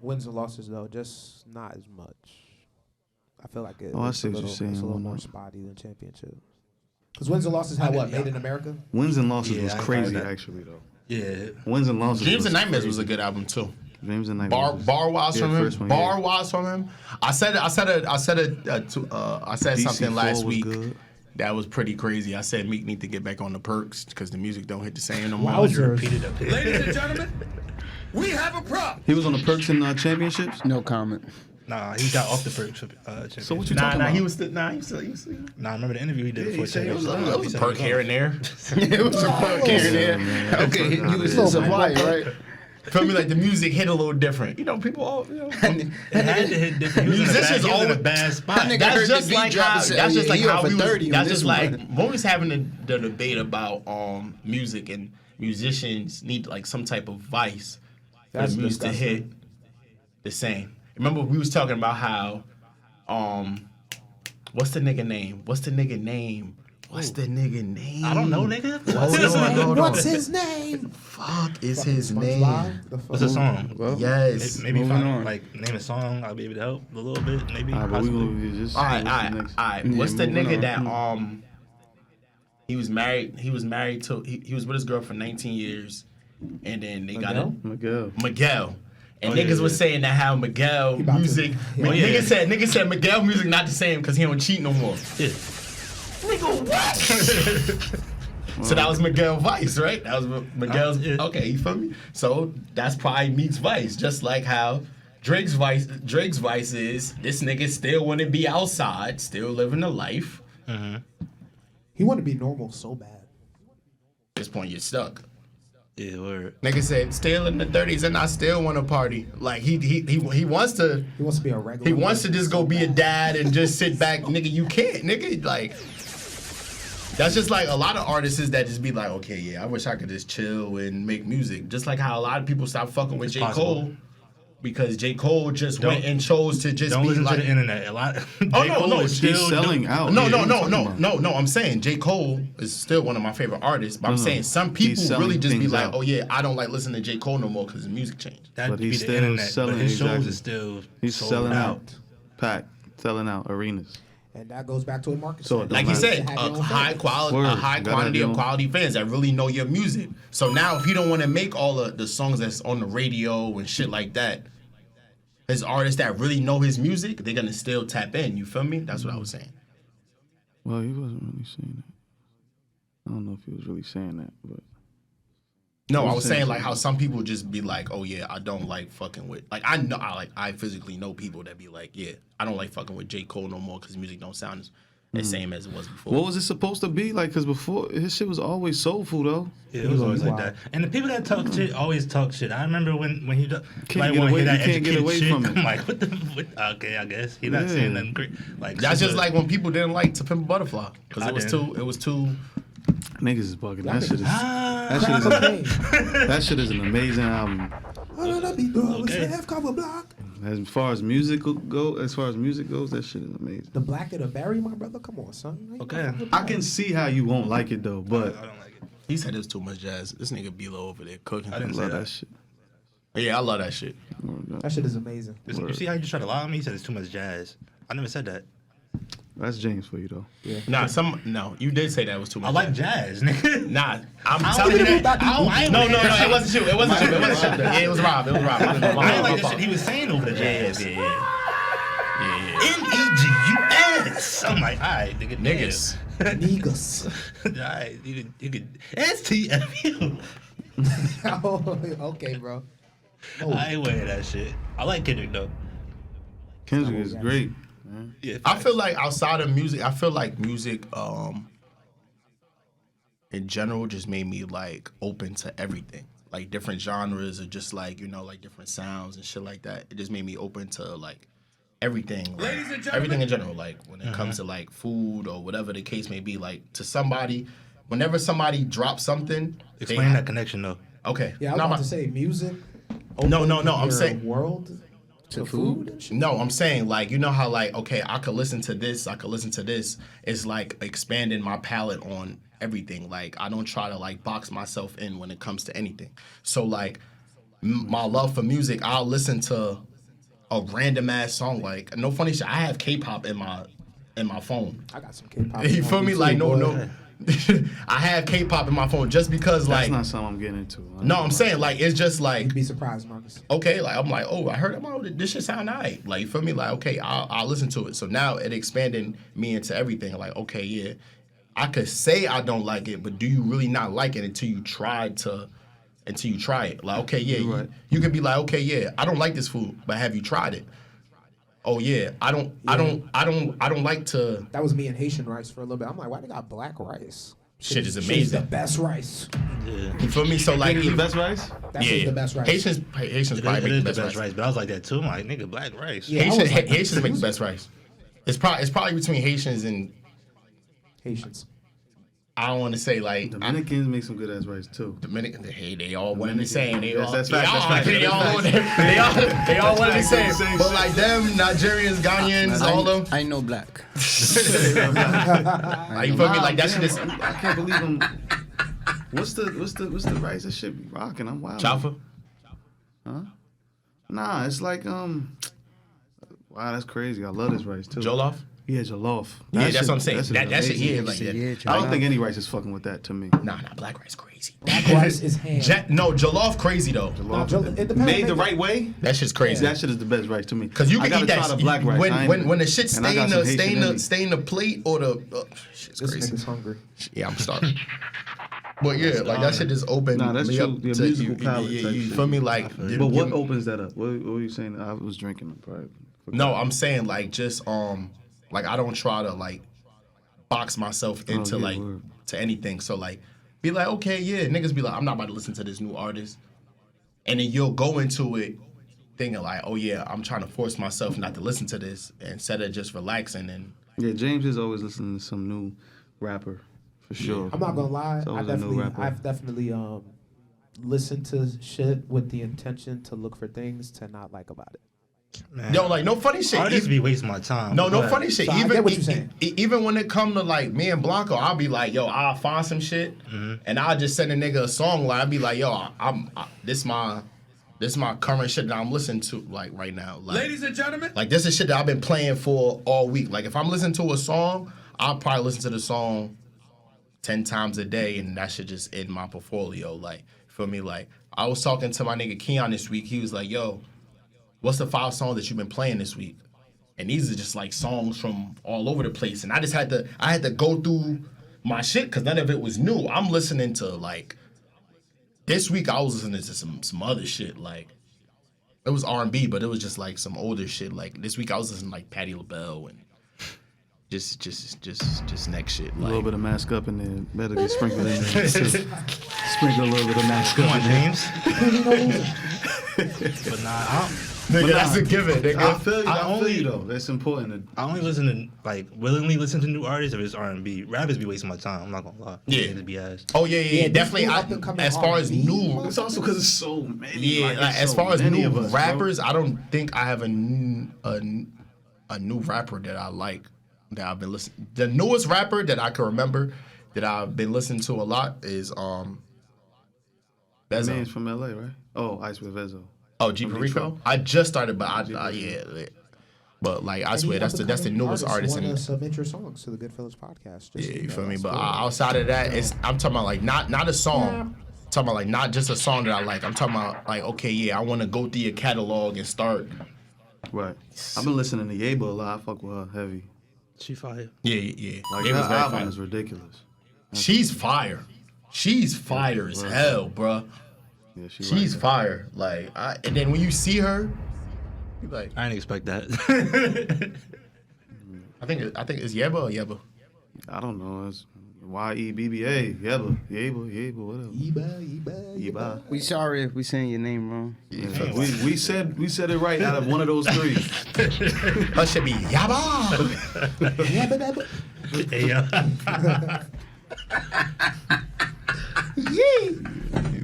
wins and losses though, just not as much. I feel like it. Oh, I it's see a what you're little, saying. It's a little Why more not? spotty than championship. Because wins and losses had what? Made in America. Wins and losses Yeah, was I crazy heard that. actually though. Yeah. Wins and losses. Dreams and was Nightmares crazy. was a good album too. Dreams and Nightmares. Bar wise Yeah, from him. first one, Bar yeah. wise from him. I said something last DC4 was week good. that was pretty crazy. I said Meek need to get back on the perks because the music don't hit the same no more. Wowzers. Repeated up here. Ladies and gentlemen, we have a prop. He was on the Perks in championships. No comment. Nah, he got off the perks. So what you Nah, talking nah, about? he was still. Nah, I remember the interview he did before. he said it was Champions. It was He a said perk he here and there. It was a Perk here and there. Okay, you was So, in supply, right? Feel me? Like the music hit a little different. You know, people all. You know, It had to hit different. He was Musicians in a always- bad spot. That nigga that's heard just the beat like drop how. and said, That's just "Yeah, like he how off we a was. 30 on That's this just like one." when we was having the debate about music and musicians need like some type of vice for That's the music to hit the same. Remember we was talking about how what's the nigga name? I don't know, nigga. What's his name? Fuck is his name? SpongeBob? The What's the song? Well, Yes. Maybe Moving find on. like name a song. I'll be able to help a little bit. Maybe. All right, but we possibly. gonna just. All right. Yeah, What's the moving nigga on. that he was married to he was with his girl for 19 years and then they got it. Miguel. Miguel. And Oh, niggas yeah, was yeah. saying that how Miguel about to- music yeah. Oh, yeah. nigga said Miguel music not the same because he don't cheat no more. Yeah. Nigga, what? So that was Miguel Vice, right? That was Miguel's. Yeah. Okay, you feel me? So that's probably Meek's Vice, just like how Drake's Vice is this nigga still want to be outside, still living the life. He wanted to be normal so bad. At this point, you're stuck. Yeah, word. Nigga said, still in the 30s and I still want to party. Like he wants to. He wants to be a regular. He wants to person just so go be a bad. dad and just sit back. Nigga, you can't. Nigga, like. That's just like a lot of artists that just be like, okay, yeah, I wish I could just chill and make music. Just like how a lot of people stop fucking with It's J. possible. Cole because J. Cole just went and chose to just Don't be listen like. to the internet. A lot. Oh, J. no, Cole no, is He's still selling doing- out. No, Yeah, no, what no, you no, talking about? no. I'm saying J. Cole is still one of my favorite artists, but I'm No, no. saying some He's people selling really just be things like, out. oh yeah, I don't like listening to J. Cole no more because his music changed. That'd But be he's the still internet. selling, But his shows exactly. is still He's sold selling out. Packed. Selling out arenas. And that goes back to what Marcus So said. it Like you matter. said, Have your a own high fans. quality, Word. a high Gotta quantity have of your- quality fans that really know your music. So now, if you don't want to make all of the songs that's on the radio and shit like that, his artists that really know his music, they're gonna still tap in. You feel me? That's what I was saying. Well, he wasn't really saying that. I don't know if he was really saying that, but No, I was was saying saying like how some people just be like, oh yeah, I don't like fucking with. Like I know, I physically know people that be like, yeah, I don't like fucking with J. Cole no more because music don't sound the same as it was before. what was it supposed to be like? Because before his shit was always soulful though. Yeah, it was always like Wow. that. And the people that talk shit always talk shit. I remember when he Can't like get want to away- hear that you can't get educated away shit. from it. I'm like, what? Okay, I guess he's not Yeah. saying nothing great. Like That's just super- like when people didn't like To Pimp a Butterfly because I it was didn't. too. Niggas is bugging. That shit is. Ah, That shit is. Cocaine. That shit is an amazing album. Okay. Half cover block. As far as music goes, that shit is amazing. The black of the berry, my brother. Come on, son. How you Okay. fucking with I that? can see how you won't like it though, but I don't like it. He said it was too much jazz. This nigga B-Lo over there cooking. I I didn't say love that. that shit. Yeah, I love that shit. That shit is amazing. You see how you just try to lie on me? He said it's too much jazz. I never said that. That's James for you though. No, you did say that was too much. I like jazz, nigga. Nah, I'm I telling you don't- that. I ain't No, with that it shit. wasn't you. It wasn't you. Yeah, it was Rob. It was Rob. I ain't like the shit he was saying over the jazz. Yeah. N-E-G-U-S. I'm like, all right, nigga. Niggas. Niggas. All right, you could STFU. Oh, okay, bro. I ain't wearing that shit. I like Kendrick though. Kendrick is great. Yeah, I feel like outside of music, I feel like music in general just made me like open to everything. Like different genres or just like, you know, like different sounds and shit like that. It just made me open to like everything. Like, Ladies and gentlemen. everything in general. Like when it comes to like food or whatever the case may be, like to somebody, whenever somebody drops something, they explain have- that connection though. Okay. Yeah, I was No, about I'm- to say music. No, I'm your saying world to food. And shit. No, I'm saying like you know how like okay I could listen to this, I could listen to this. It's like expanding my palette on everything. Like I don't try to like box myself in when it comes to anything. So like my love for music, I'll listen to a random ass song. Like no funny shit. I have K-pop in my in my phone. I got some K-pop. You feel me? Like no. I have K-pop in my phone just because That's like not something I'm getting into. no, I'm saying like it's just like You'd be surprised, Marcus. okay, like I'm like, oh, I heard about it. This shit sound alright. Like you feel me? Like okay, I'll listen to it. So now it expanded me into everything. Like okay, yeah, I could say I don't like it, but do you really not like it until you try it? Like okay, yeah, Right. you could be like okay, yeah, I don't like this food, but have you tried it? Oh yeah, I don't like to. That was me and Haitian rice for a little bit. I'm like, why they got black rice? Shit is Shit amazing. is the best rice. Yeah. You feel me? So like Like the best rice? That is the best rice. Haitians It probably is make the the best rice, but I was like that too. I'm like, nigga, black rice. Yeah, I was like, Haitians make the best rice. It's probably between Haitians and Haitians. I don't want to say like Dominicans make some good ass rice too. Dominican. Hey, they all one and the same. They all That's they fact, all- that's fact, they that's all fact. they all one and the same. Same But shit. like them Nigerians, Ghanaians, all them. I know black. Like you feel me? Like that shit is I can't believe I'm. What's the rice that shit be rocking? I'm wild. Jaffa. Huh? Nah, it's like wow, that's crazy. I love this rice too. Jollof. Yeah, jollof. Yeah, That that's what I'm saying. shit That is shit, amazing. yeah, like that. I don't think any rice is fucking with that to me. Nah, black rice crazy. Black rice is ham. No, jollof crazy though. No, it depends. Made the right way, That shit's crazy. that shit is the best rice to me. Cause you I can gotta eat that try the black rice. I ain't- when the shit and I got some Haitian in me. stain the plate or the shit's This crazy. nigga's hungry. Yeah, I'm starving. But yeah, like that shit just opened Nah, that's me true. up Your to musical you, palate type you shit. feel me? Like, But what opens that up? What were you saying? I was drinking. Probably. No, I'm saying like just like I don't try to like box myself into yeah, like word. to anything. So like be like, okay, yeah, niggas be like, I'm not about to listen to this new artist. And then you'll go into it thinking like, oh yeah, I'm trying to force myself not to listen to this instead of just relaxing and Yeah, James is always listening to some new rapper for sure. I'm not gonna lie. It's always a new rapper. I've definitely listened to shit with the intention to look for things to not like about it. Man. yo, like no funny shit. Artists be wasting my time. No But funny shit. So I Even get what you're saying. even when it come to like me and Blanco, I'll be like, yo, I'll find some shit, and I'll just send a nigga a song. Like I'll be like, yo, this my current shit that I'm listening to like right now. Like, Ladies and gentlemen, like this is shit that I've been playing for all week. Like if I'm listening to a song, I'll probably listen to the song 10 times a day, and that shit just in my portfolio. Like for me, like I was talking to my nigga Keon this week. He was like, yo, what's the 5 songs that you've been playing this week? And these are just like songs from all over the place. And I had to go through my shit because none of it was new. I'm listening to like this week I was listening to some other shit. Like it was R&B, but it was just like some older shit. Like this week I was listening to like Patti LaBelle and just next shit. A Like little bit of mask up in there. Better get sprinkled in there. too. Sprinkle a little bit of mask Come up on, in there. James. But nah, nigga, But that's a given, nigga. I feel you. I I feel only- you though. That's important. I only listen to like willingly listen to new artists if it's R&B. Rappers be wasting my time. I'm not gonna lie. Yeah. Niggas be ass. Oh yeah, this definitely. new up-and-coming As far as R&B, new, It's also because it's so many. yeah, like, like, it's as so far as many new of us, bro. rappers, I don't think I have a new rapper that I like that I've been listening. The newest rapper that I can remember that I've been listening to a lot is That Vezo. man's from LA, right? Oh, Ice with Vezo. Oh, G from Perico. Detroit. I just started, but yeah. But like I swear, that's the newest artist want in. to submit your songs to the Goodfellas podcast. Just Yeah, so you know, feel me? that's But cool. outside of that, I'm talking about like not a song. I'm talking about like not just a song that I like. I'm talking about like okay, yeah, I want to go through your catalog and start. Right. I've been listening to Yeba a lot. I fuck with her heavy. She fire. Yeah. Like It her was very album fire. is ridiculous. She's fire. She's fire as hell, bruh. Yeah, She's fire. Like, and then when you see her, you like, I didn't expect that. I think it's Yeba or Yeba. I don't know. It's YEBBA. Yeba, whatever. Yeba. We sorry if we saying your name wrong. Yeah, we said it right out of one of those three. Her should be Yaba. Hey, yo.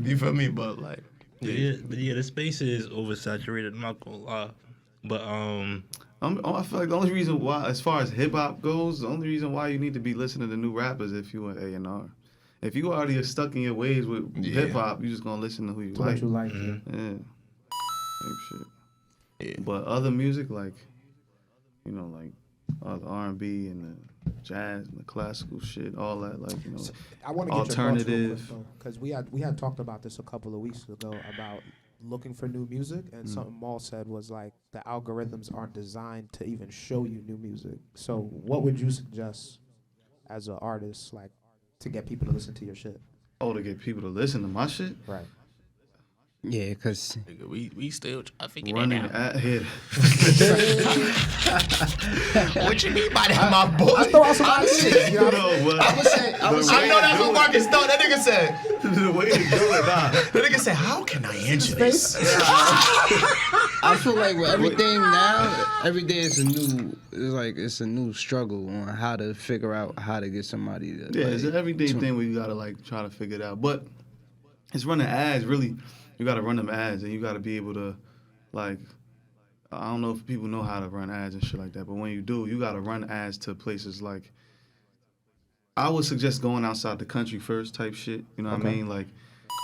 You feel me? But like, But yeah, the space is oversaturated. I'm not gonna lie. But I feel like the only reason why, as far as hip hop goes, the only reason why you need to be listening to new rappers if you want A&R. If you already are stuck in your ways with hip hop, you just gonna listen to who you To what like. you like. Yeah. Same shit. Yeah. But other music, like, you know, like the R&B and the jazz and the classical shit, all that, like, you know, I want to get alternative. Because we had talked about this a couple of weeks ago about looking for new music, and something Maul said was like the algorithms aren't designed to even show you new music. So what would you suggest as an artist, like, to get people to listen to your shit? Oh, to get people to listen to my shit? Right. Yeah, cause We still try to figure Running that out. at here. What you mean by that, my boy? Let's throw out some ideas. You know what I mean? I know that's what Marcus thought. That nigga said. The way to do it, nah. That nigga said, how can I answer this? I feel like with everything now, every day it's a new struggle on how to figure out how to get somebody to. Yeah, like, it's an everyday thing where you gotta like try to figure it out. But it's running ads, really. You gotta run them ads, and you gotta be able to, like, I don't know if people know how to run ads and shit like that, but when you do, you gotta run ads to places like, I would suggest going outside the country first type shit, you know what I mean? Like,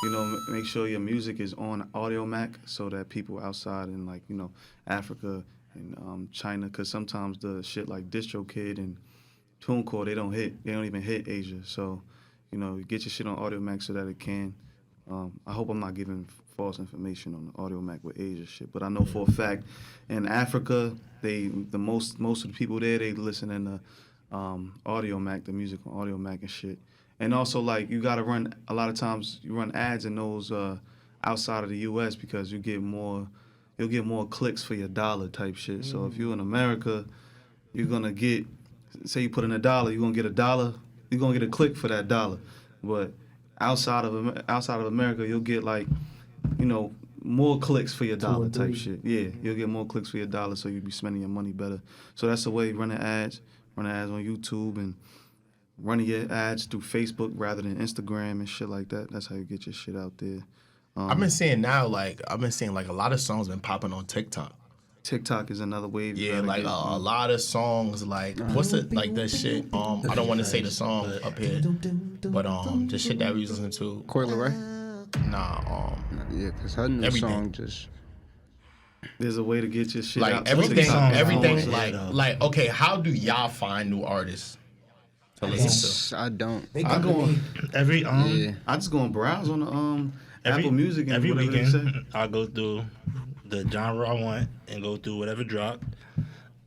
you know, make sure your music is on Audio Mac so that people outside in, like, you know, Africa and China, because sometimes the shit like DistroKid and TuneCore, they don't even hit Asia. So, you know, get your shit on Audio Mac so that it can. I hope I'm not giving false information on the Audio Mac with Asia shit, but I know for a fact in Africa, most of the people there, they listen in the Audio Mac, the music on Audio Mac and shit. And also, like, you gotta run, a lot of times you run ads in those outside of the US because you'll get more clicks for your dollar type shit. So if you're in America, you're gonna get, say you put in $1, you're gonna get $1, you're gonna get a click for that dollar. But outside of America, you'll get, like, you know, more clicks for your dollar type shit. Yeah, you'll get more clicks for your dollar, so you'll be spending your money better. So that's the way, running ads on YouTube and running your ads through Facebook rather than Instagram and shit like that. That's how you get your shit out there. I've been seeing a lot of songs been popping on TikTok. TikTok is another wave. Yeah, like a lot of songs, like what's it, like that shit. I don't want to say the song up here, but the shit that we was listening to. Coi Leray? Nah, Yeah, cause her new everything. song just. There's a way to get your shit like out. everything, like okay, how do y'all find new artists to listen I don't. I go on Yeah. I just go and browse on the Apple Music and every whatever they say. weekend I go through the genre I want and go through whatever dropped.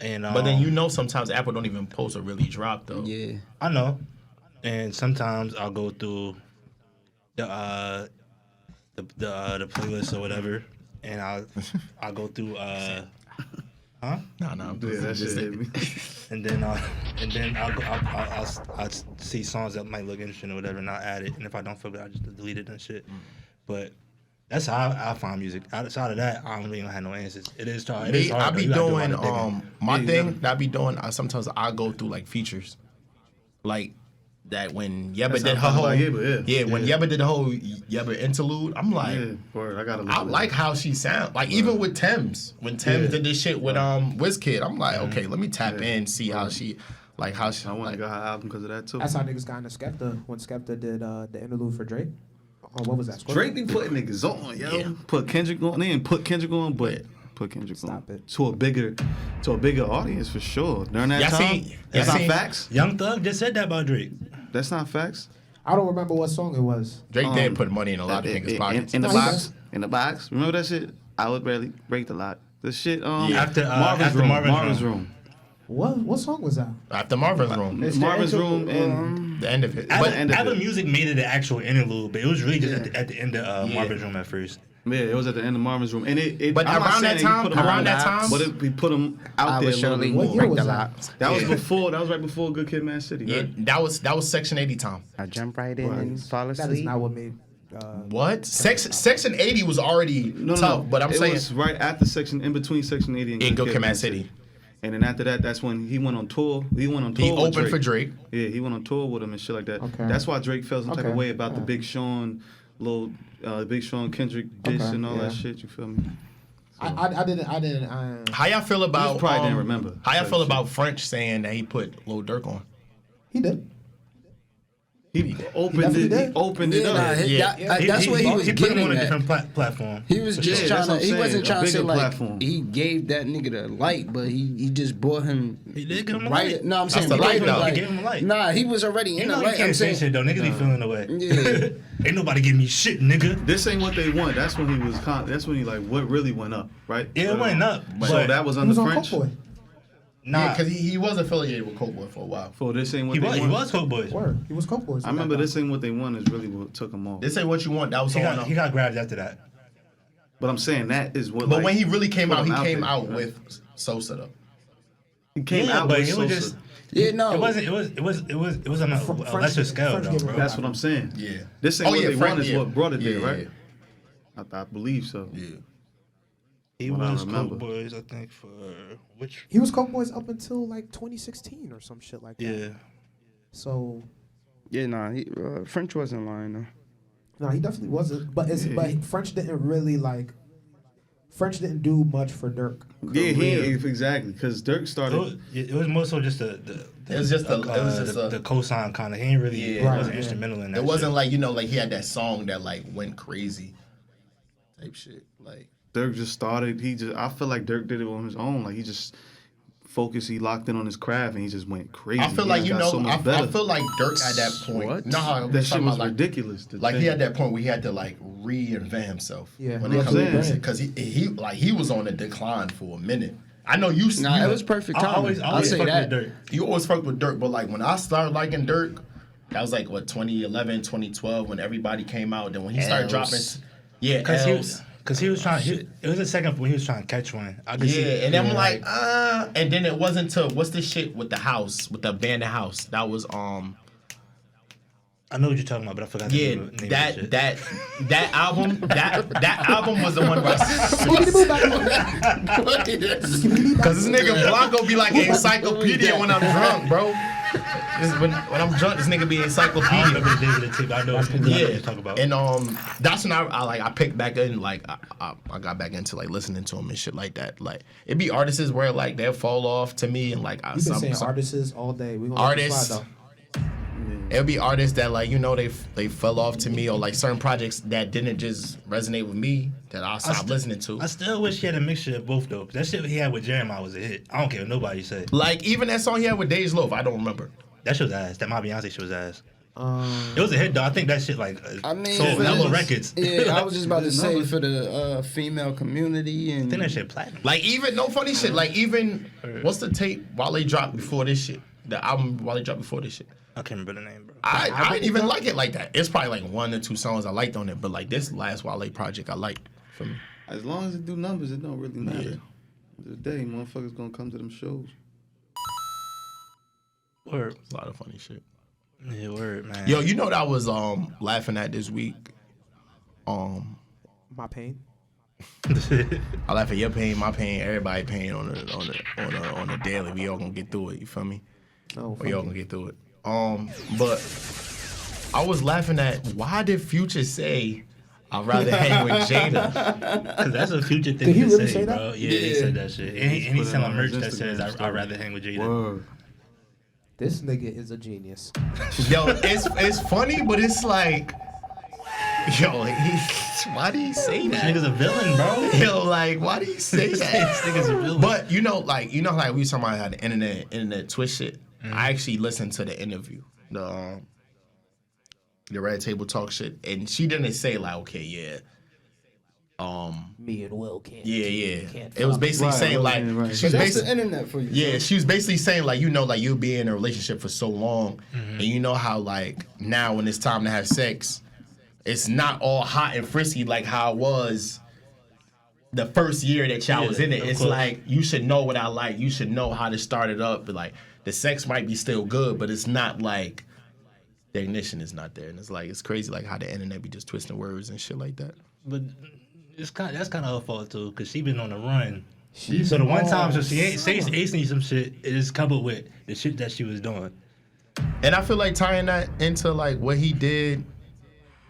And But then you know sometimes Apple don't even post a really drop though. Yeah. I know, and sometimes I'll go through the playlist or whatever, and I'll go through No, Yeah, that shit hit me. and then I'll see songs that might look interesting or whatever, and I'll add it. And if I don't feel good, I'll just delete it and shit. But that's how I find music. Outside of that, I don't really have no answers. It is hard. Me, I be doing my Yeah, thing. That I be doing. Sometimes I go through like features, like that when Yebba That's did how her I feel whole about Yebba, when Yebba did the whole Yebba interlude. I'm like, Yeah, word, I gotta I listen to like that. how she sound. Like even with Thames, when Thames did this shit with WizKid, I'm like, okay, let me tap in, see how she, like how she. I want like, to go her album because of that too. That's how niggas got into Skepta when Skepta did the interlude for Drake. Oh, what was that? Drake be putting niggas on, yo. Yeah. Put Kendrick on. They didn't put Kendrick on, but put Kendrick on. Stop it. To a bigger audience for sure. During that Y'all time, seen- that's y'all not seen- facts. Young Thug just said that about Drake. That's not facts. I don't remember what song it was. Drake did put money in a lot of niggas' pockets. In the No, he box. does. In the box. Remember that shit? I would barely break the lot. The shit. After Marvin's room. Marvin's Marvin's Room. room. What song was that? After Marvin's Room, It's the Marvin's intro- room and the end of it. Apple, the end of Apple it. Music made it an actual interlude, but it was really just at the end of Marvin's Room at first. yeah, it was at the end of Marvin's room. And it But I'm not around saying that you time- put 'em around on that the time- apps, but we put them out I there would a little surely bit What more. year break was the that? lot. That was before. That was right before Good Kid, Mad City. Yeah, Right? that was Section 80 time. I jump right in and fall That is asleep. not what made. What? Section 80 was already tough, but I'm it saying was right after Section, in between Section 80 and in Good Kid, Mad City. And then after that, that's when he went on tour. He went on tour. He with opened for Drake. Yeah, he went on tour with him and shit like that. Okay. That's why Drake felt some type of Okay. way about the Big Sean, Big Sean Kendrick diss Okay, and all yeah. that shit. You feel me? I didn't. How y'all feel about? just probably didn't remember. How y'all Type feel shit. about French saying that he put Lil Durk on? He did. He opened it. He opened it up. That's what he was He put him getting on a at. different platform. He was just Yeah, trying that's what to. I'm He saying, wasn't a trying to say bigger like platform. he gave that nigga the light, but he just brought him. He did give him a right. light. No, I'm saying the he light, gave him though. like, He gave him a light. Nah, he was already You in know the you light. can't I'm say saying. shit though. Niggas be feeling away. Yeah. Ain't nobody give me shit, nigga. This ain't what they want. That's when he was. That's when he like what really went up, right? Yeah, it went up. So but that was He under was on French. Coke Boy. nah, because he was affiliated with Coke Boy for a while. For this ain't what he they was. want. He was Coke Boys. Word. He was Coke Boys. I remember this ain't what they want is really what took him off. This ain't what you want. That was He on. got grabbed after that. But I'm saying that is what. But like, when he really came put out, he him came there, out right? with Sosa though. He came Yeah, out but with it was Sosa. just. Yeah, no. It wasn't. It was on a French- lesser scale French though, gave him bro. That's what I'm saying. Yeah. This ain't what they Frank, want is what brought it there, Yeah, right? I believe so. Yeah. He What I was remember. Coke Boys, I think, for which. He was Coke Boys up until like 2016 or some shit like that. Yeah. So Yeah, nah. French wasn't lying though. no, he definitely wasn't. But but French didn't really like. French didn't do much for Dirk. Yeah, career. exactly because Dirk started. It was more so just the cosign kind of. He ain't really Yeah. wasn't Right, instrumental in that. It wasn't shit. like like he had that song that like went crazy, type shit. Like Dirk just started. I feel like Dirk did it on his own. Like he just focused. He locked in on his craft and he just went crazy. I feel He like just got so much I better. feel like Dirk at that point. What? No, how that shit was like, ridiculous. Like he had that point where he had to like reinvent himself. Yeah. when Yeah, it comes to I'm music, saying. because he was on a decline for a minute. I know you. Nah, you it was perfect I timing. always I'll say fucked that. with Dirk. You always fucked with Dirk, but like when I started liking Dirk, that was like what 2011, 2012 when everybody came out. Then when he started dropping, yeah, Cause he was trying. It was a second when he was trying to catch one. I could see. Yeah, and then I'm like, and then it wasn't till what's the shit with the house, with the abandoned house. That was I know what you're talking about, but I forgot. yeah, the name of the shit. that album that album was the one where because this nigga Blanco be like an encyclopedia when I'm drunk, bro. When I'm drunk, this nigga be I encyclopedia. don't remember the name of the tape. I know what you're talking about. And that's when I picked back in, like I got back into like listening to him and shit like that. Like it be artists where like they'll fall off to me and like You've been saying artists all day. We gonna let you artists. slide, though. It'll be artists that like they fell off to me, or like certain projects that didn't just resonate with me that I stopped listening to. I still wish he had a mixture of both though. 'Cause that shit he had with Jeremiah was a hit. I don't care what nobody say. Like even that song he had with Days Loaf, I don't remember. That shit was ass. That my Beyonce shit was ass. It was a hit though. I think that shit like I mean, sold for hella the- records. Yeah, I was just about to say for the female community I and think that shit platinum. Like even no funny shit. Like even what's the tape Wale dropped before this shit? The album Wale dropped before this shit. I can't remember the name, bro. I didn't even like it like that. It's probably like 1 or 2 songs I liked on it, but like this last Wale project I liked. For me. As long as it do numbers, it don't really matter. The day, motherfuckers gonna come to them shows. Word. It's a lot of funny shit. Yeah, word, man. Yo, you know what I was laughing at this week? My pain. I laugh at your pain, my pain, everybody pain on the daily. We all gonna get through it. You feel me? No, We all gonna get through it. But I was laughing at why did Future say I'd rather hang with Jada? Cause that's a Future thing Did he to really say, say that? bro. Yeah, he said that shit. And he put it selling on merch his that says Instagram I'd rather hang with Jada. Word. This nigga is a genius. Yo, it's funny, but it's like, yo, why do you say This that? nigga's a villain, bro. Yo, like, why do you say This that? nigga's a villain. But you know, like we was talking about how the internet twist shit. I actually listened to the interview, the Red Table Talk shit, and she didn't say like, okay, yeah, Me and Will can't. yeah. Can't It was fuck. basically saying like, right. she was that's the basically, internet for you. yeah, she was basically saying like, like you'll be in a relationship for so long, and you know how like now when it's time to have sex, it's not all hot and frisky like how it was the first year that y'all was in it. of It's course. like you should know what I like. You should know how to start it up. But like the sex might be still good, but it's not like the ignition is not there. And it's like it's crazy like how the internet be just twisting words and shit like that. But that's kind of her fault too, cause she been on the run. So the one time, so she ain't say acing some shit, it is coupled with the shit that she was doing. And I feel like tying that into like what he did,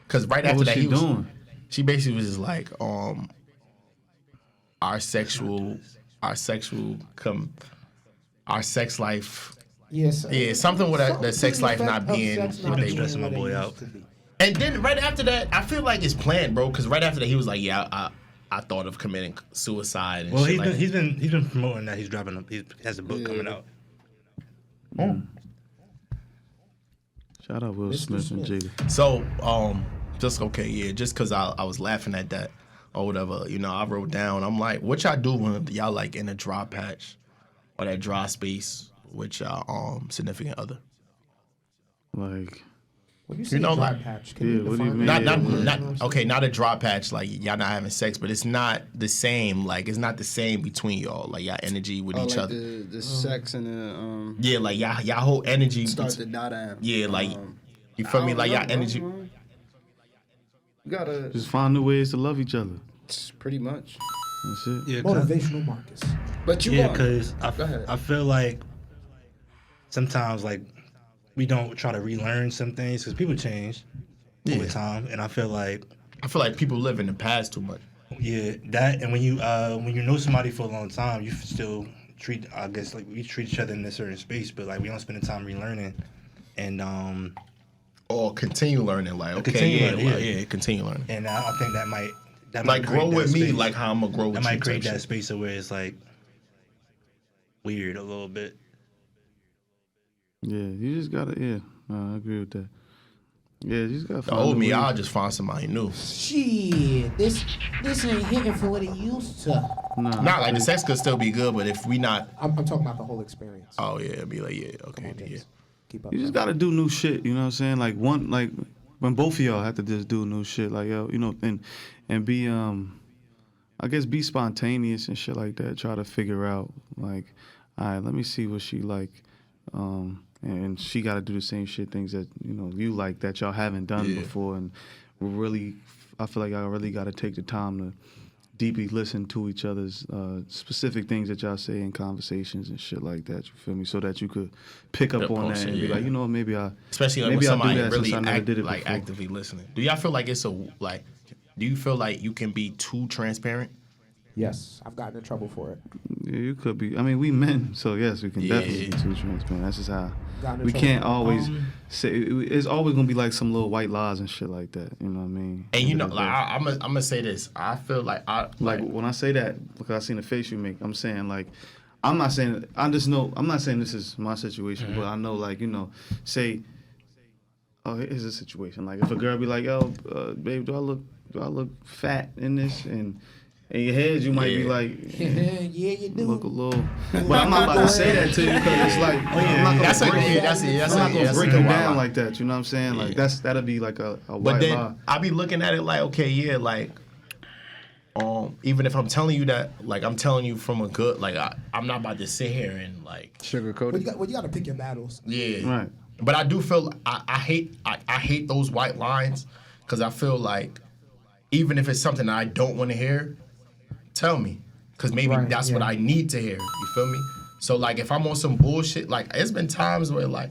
because right after was that she he was doing? She basically was just like our sex life Yes. Yeah, something with the sex life not being what they stressing my boy out. And then right after that, I feel like it's planned, bro. Because right after that, he was like, "Yeah, I thought of committing suicide." And Well, shit he's been promoting that he has a book coming out. Shout out Will Smith and Jada. So, just because I was laughing at that or whatever, I wrote down. I'm like, what y'all do when y'all like in a dry patch or that dry space with y'all significant other? Like. When you say dry like, patch, can you what do you define mean? that? Not a dry patch, like y'all not having sex, but it's not the same. Like it's not the same between y'all. Like y'all energy with each like other. The sex and the Yeah, like y'all whole energy start to die down. Yeah, like you feel me? Like y'all energy. You gotta Just find new ways to love each other. pretty much. That's it. Yeah, Motivational Marcus. But you yeah, want. because Go ahead. I feel like sometimes like we don't try to relearn some things because people change over time, and I feel like people live in the past too much. Yeah, that, and when you know somebody for a long time, you still treat, I guess, like we treat each other in a certain space, but like we don't spend the time relearning, and or continue learning. Like continue learning. And I think that might like grow with me, space. like how I'm gonna grow with you. That might create type that shit. space of where it's like weird a little bit. Yeah, you just gotta. Yeah, I agree with that. Yeah, you just gotta. The Find old new me, ways. I'll just find somebody new. Shit, this ain't hitting for what it used to. Not like the sex could still be good, but if we not, I'm talking about the whole experience. oh yeah, it'd be like okay, yeah. Keep up. You just gotta do new shit. You know what I'm saying? Like when both of y'all have to just do new shit. Like and be I guess be spontaneous and shit like that. Try to figure out like, all right, let me see what she like. And she got to do the same things that you like that y'all haven't done before, and I feel like I really got to take the time to deeply listen to each other's specific things that y'all say in conversations and shit like that. You feel me? So that you could pick up on that and be like, maybe especially like maybe when I'll do somebody that really since I never did it before. actively listening. Do y'all feel like do you feel like you can be too transparent? Yes, I've gotten in trouble for it. Yeah, you could be. I mean, we men, so yes, we can definitely be too transparent. That's just how. Gotten in We trouble can't for it. always say. It's always gonna be like some little white lies and shit like that. You know what I mean? And I'm gonna say this. I feel like like when I say that, because I seen the face you make, I'm saying like, I'm not saying I just know. I'm not saying this is my situation, but I know like say, oh, here's a situation. Like if a girl be like, yo, babe, do I look fat in this? And in your head, you might be like, yeah, you do. look a little. But I'm not about to say that to you because it's like, I'm not gonna break it down like that. You know what I'm saying? Like that'll be like a white But then lie. I be looking at it like, okay, yeah, like, even if I'm telling you that, like, I'm telling you from a good, like, I'm not about to sit here and like Sugarcoat it. You gotta pick your battles. yeah, Right. But I do feel I hate those white lines because I feel like even if it's something I don't want to hear, tell me, because maybe that's what I need to hear. You feel me? So like if I'm on some bullshit, like it's been times where like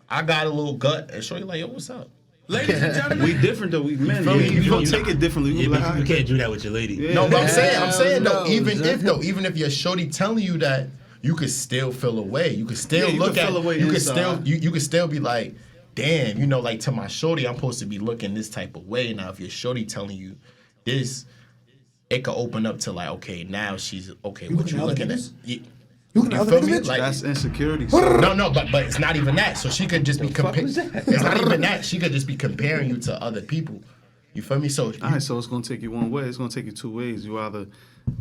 I got a little gut and shorty like, yo, what's up? Ladies and gentlemen, We different though. We men. feel me? You don't You take it differently. Yeah, You but like, you can't do that with your lady. Yeah. No, but I'm saying though, no, even if your shorty telling you that, you could still feel away. You could still Yeah, you look can at. feel away You could inside. still you could still be like, damn, like to my shorty, I'm supposed to be looking this type of way. Now if your shorty telling you this, it could open up to like, okay, now she's okay. You What looking you at other looking at? niggas? You looking at other feel me? niggas? Like that's insecurity. So. no, but it's not even that. So she could just be comparing. It's not even that. She could just be comparing you to other people. You feel me? So All right, so it's gonna take you one way. It's gonna take you two ways. You either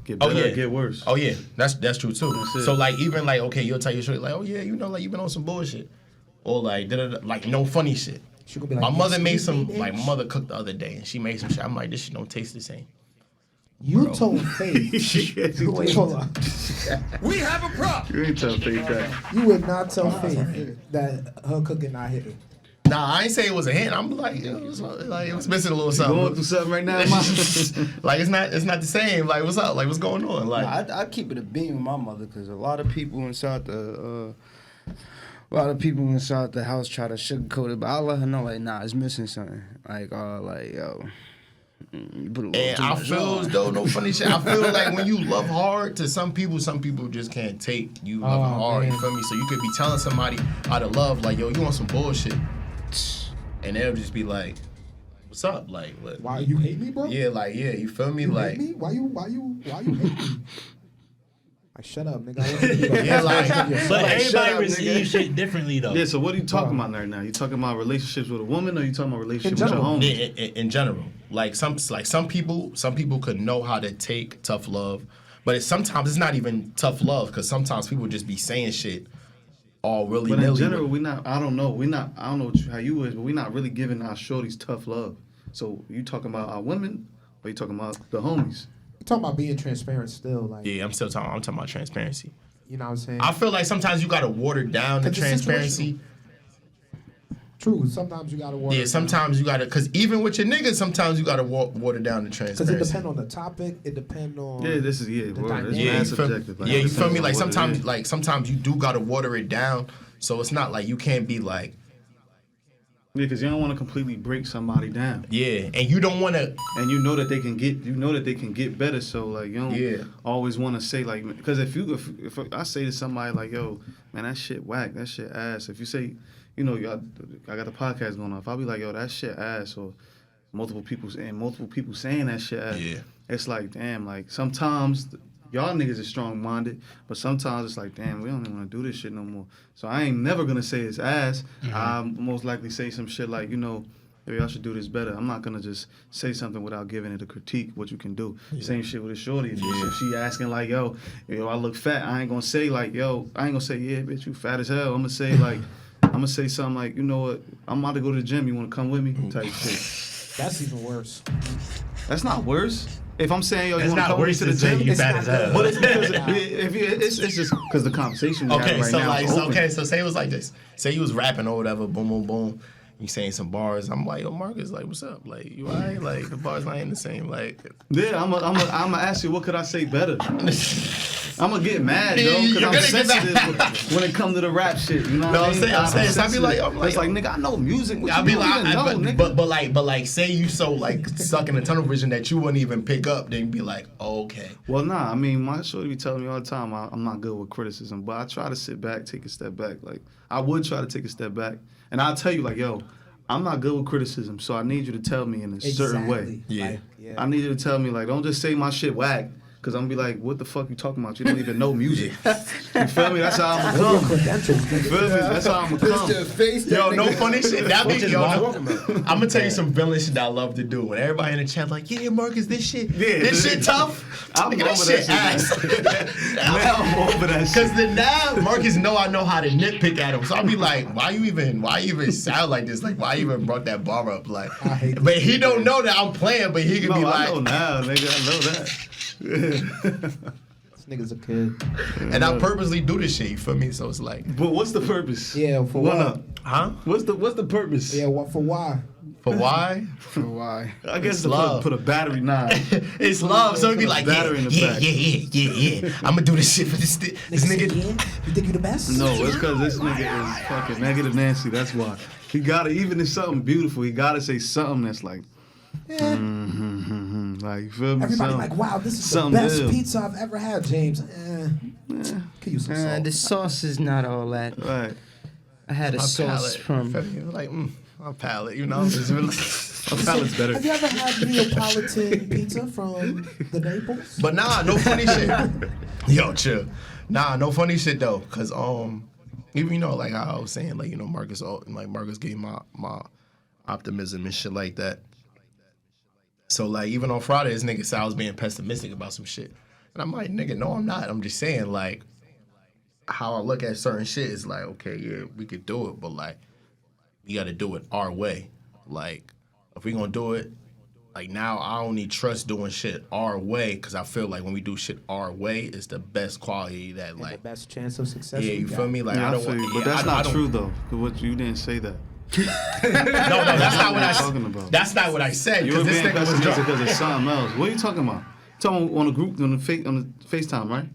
get better or get worse. Oh yeah, that's true too. That's it. So like even like okay, you'll tell your shorty like, oh yeah, like you've been on some bullshit, or like like no funny shit. She gonna be like, My mother made "Excuse some me, like my bitch." mother cooked the other day and she made some shit. I'm like, this shit don't taste the same. You told Faith. Wait, hold on. we have a problem. You ain't tell Faith that. You would not tell Faith that her cooking not hitting. Nah, I ain't say it was a hint. I'm like, it was missing a little Going something. through something right now, man. Like it's not the same. Like what's up? Like what's going on? Like I keep it a beam with my mother because a lot of people inside the house try to sugarcoat it, but I let her know like, nah, it's missing something. Like yo, And I feel as though, no funny shit, I feel like when you love hard, to some people just can't take you loving hard, man. You feel me? So you could be telling somebody out of love, like, yo, you want some bullshit. And they'll just be like, what's up? Like, what? Why you hate me, bro? Yeah, like, yeah, you feel me? You like, hate me? Why you hate me? Like, shut up, nigga. Yeah, like, but everybody receives shit differently, though. Yeah, so what are you talking about right now? You talking about relationships with a woman, or you talking about relationships with your homies? In general, like some people could know how to take tough love, but sometimes it's not even tough love, because sometimes people just be saying shit all really. But in general, we not. I don't know. I don't know how you is, but we not really giving our shorties tough love. So you talking about our women, or you talking about the homies? You talking about being transparent still, like. Yeah, I'm talking about transparency. You know what I'm saying? I feel like sometimes you gotta water down the transparency. True. Sometimes you gotta water. Yeah, sometimes you gotta, cause even with your niggas, sometimes you gotta water down the transparency. Cause it depends on the topic. It depends on. Yeah, this is you subjective. Like, you feel me? Like sometimes you do gotta water it down, so it's not like you can't be like. Yeah, because you don't want to completely break somebody down. Yeah, and you don't want to. And you know that they can get better. So like you don't always want to say like, because if I say to somebody like, yo, man, that shit whack, that shit ass. If you say, you know, I got the podcast going on. If I'll be like, yo, that shit ass, or multiple people saying that shit ass, it's like, damn, like sometimes. Y'all niggas is strong-minded, but sometimes it's like, damn, we don't even want to do this shit no more. So I ain't never going to say it's ass. I'll most likely say some shit like, you know, yo, y'all should do this better. I'm not going to just say something without giving it a critique, what you can do. Same shit with a shorty. If she asking like, yo, I look fat, I ain't going to say like, yo, I ain't going to say, yeah, bitch, you fat as hell. I'm going to say like, something like, you know what, I'm about to go to the gym, you want to come with me? Type shit. That's even worse. That's not worse. If I'm saying, yo, you it's want to come to the gym, you fat as hell. But it's because it's just because the conversation we have right now is open. So say it was like this. Say you was rapping or whatever, boom, boom, boom. You saying some bars. I'm like, yo, Marcus, like, what's up? Like, you alright? Like, the bars not ain't the same. Like, yeah, I'm gonna ask you, what could I say better? I'm gonna get mad, though, because I'm sensitive when it comes to the rap shit. You know what I mean? I'm saying. So I be like, it's like, nigga, I know music. I be like, but like, say you so like stuck in the tunnel vision that you wouldn't even pick up, then be like, oh, okay. Well, nah, I mean, my shorty be telling me all the time I'm not good with criticism, but I try to sit back, take a step back. Like, I would try to take a step back, and I'll tell you, like, yo, I'm not good with criticism, so I need you to tell me in a certain way. Yeah. I need you to tell me, like, don't just say my shit whack. Cause I'm gonna be like, what the fuck you talking about? You don't even know music. You feel me? That's how I'm gonna come. You feel me? That's how I'm gonna come. Yo, no funny shit. That be I'm gonna tell you some villain shit that I love to do. When everybody in the chat like, yeah, Marcus, this shit tough. I'm over that shit ass. Now I'm over that shit. Cause then now Marcus know I know how to nitpick at him. So I'll be like, why you even sound like this? Like, why you even brought that bar up? Like, but he don't know that I'm playing. But he could be like, I know now, nigga. I know that. This nigga's a kid. And I purposely do this shit, you feel me? So it's like, but what's the purpose? Yeah, for what? Huh? What's the purpose? Yeah, for why? For why? For why? I guess it's to love. Put a battery nine. It's love. So it'd be like, yeah. I'm gonna do this shit for this nigga. Yeah? You think you the best? No, it's because this nigga is fucking negative Nancy. That's why. He gotta, even if something beautiful, he gotta say something that's like, like, you feel me? Everybody like, wow, this is the best pizza I've ever had, James. Could use some salt. The sauce is not all that. Right. I had a sauce from like my palate, you know. It's really, my palate's better. Have you ever had Neapolitan pizza from the Naples? But nah, no funny shit. Yo, chill. Nah, no funny shit though, cause even, you know, like how I was saying, like, you know, Marcus gave my optimism and shit like that. So, like, even on Friday, this nigga said I was being pessimistic about some shit. And I'm like, nigga, no, I'm not. I'm just saying, like, how I look at certain shit is like, okay, yeah, we could do it, but, like, we got to do it our way. Like, if we going to do it, like, now I only trust doing shit our way, because I feel like when we do shit our way, it's the best quality that, and like... the best chance of success. Yeah, you feel me? Like, yeah, I don't want... But that's not true, though, because you didn't say that. No, that's not what I said. That's not what I said. You were being pessimistic because it's something else. What are you talking about? Talking on the group on the FaceTime, right?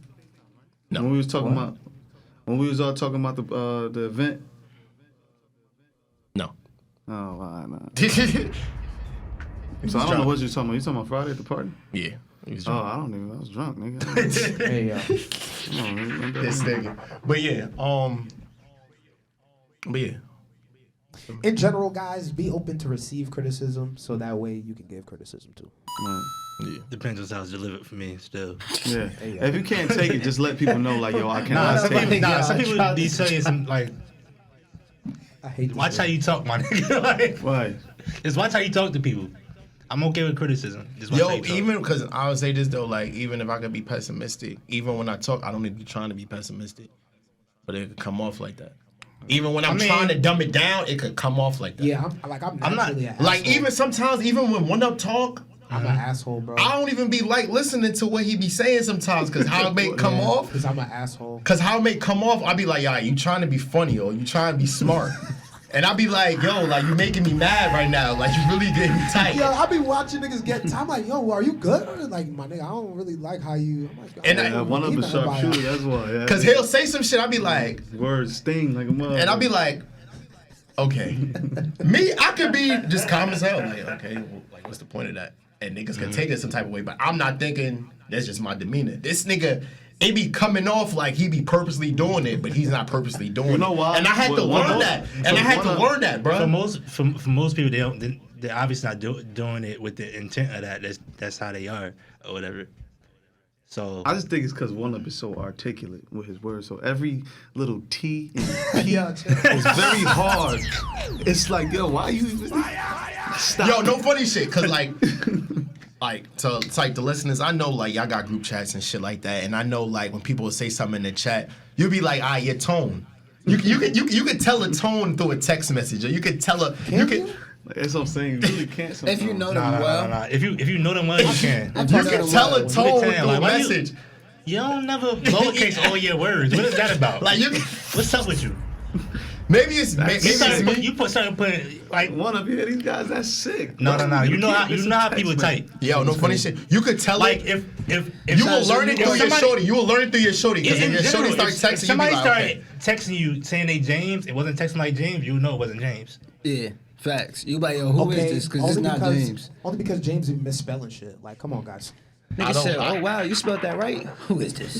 No. When we was talking about, when we was all talking about the event. No. Oh, why not? So I don't know what you're talking about. You talking about Friday at the party? Yeah. He was Oh, drunk. I don't even. I was drunk, nigga. Hey, Come on, man. This nigga. But yeah, in general, guys, be open to receive criticism, so that way you can give criticism too. Right. Yeah. Depends on how it's delivered for me. Still. Yeah. Hey, If you can't take it, just let people know, like, yo, I Nah, cannot some take people, it. some people be saying some like. I hate this. Watch how you talk, my nigga. Like, Right. just watch how you talk to people. I'm okay with criticism. Just watch how Yo, you talk. even because I would say this though, like even if I could be pessimistic, even when I talk, I don't need to be trying to be pessimistic, but it could come off like that. Even when I'm trying to dumb it down, it could come off like that. Yeah, I'm I'm not- naturally an Like asshole. even sometimes, even when One Up talk, I'm an asshole, bro. I don't even be like listening to what he be saying sometimes because how it may come off. Because I'm an asshole. Cause how it may come off, I be like, yeah, you trying to be funny or you trying to be smart. And I be like, yo, like you making me mad right now. Like you really getting me tight. Yo, I be watching niggas get. I'm like, yo, are you good? Like, my nigga, I don't really like how you. I'm like, And I don't One of mean the nothing by sharpshooter, that. that's why. Yeah. Cause he'll say some shit, I be like, Words sting like a mother. and I be like, okay. Me, I could be just calm as hell. Like, okay, well, like what's the point of that? And niggas can take it some type of way, but I'm not thinking that's just my demeanor. This nigga, it be coming off like he be purposely doing it, but he's not purposely doing it. You know why? And I had to learn that. And I had to learn that, bro. For most people, they're obviously not doing it with the intent of that. That's how they are or whatever. So I just think it's because One Up is so articulate with his words. So every little T and P is very hard. It's like, yo, why you even stop? Yo, no funny shit, cause like to like the listeners, I know like y'all got group chats and shit like that, and I know like when people say something in the chat, you'll be like, your tone. You can tell a tone through a text message, or you can tell you can. That's what I'm saying. You really can't sometimes. If you know them well. nah. If you know them well, you can. You can tell a tone saying, through like, a why you- message. You don't never lowercase all your words. What is that about? Like you, What's up with you? maybe it's me. You started putting like One Up, yeah, these guys, that's sick. no. You know can't how listen people to text type. Yo, no funny shit. You could tell Like it. if You will learn it if through your somebody- shorty. You will learn it through your shorty. Because in if your shorty general, starts if texting, you be somebody like, started okay. texting you saying they James, it wasn't texting like James, you know it wasn't James. Yeah, facts. You like, yo, who is this? Because it's not James. Only because James is misspelling shit. Like, come on, guys. Nigga don't- said, I- oh, wow, you spelled that right? Who is this?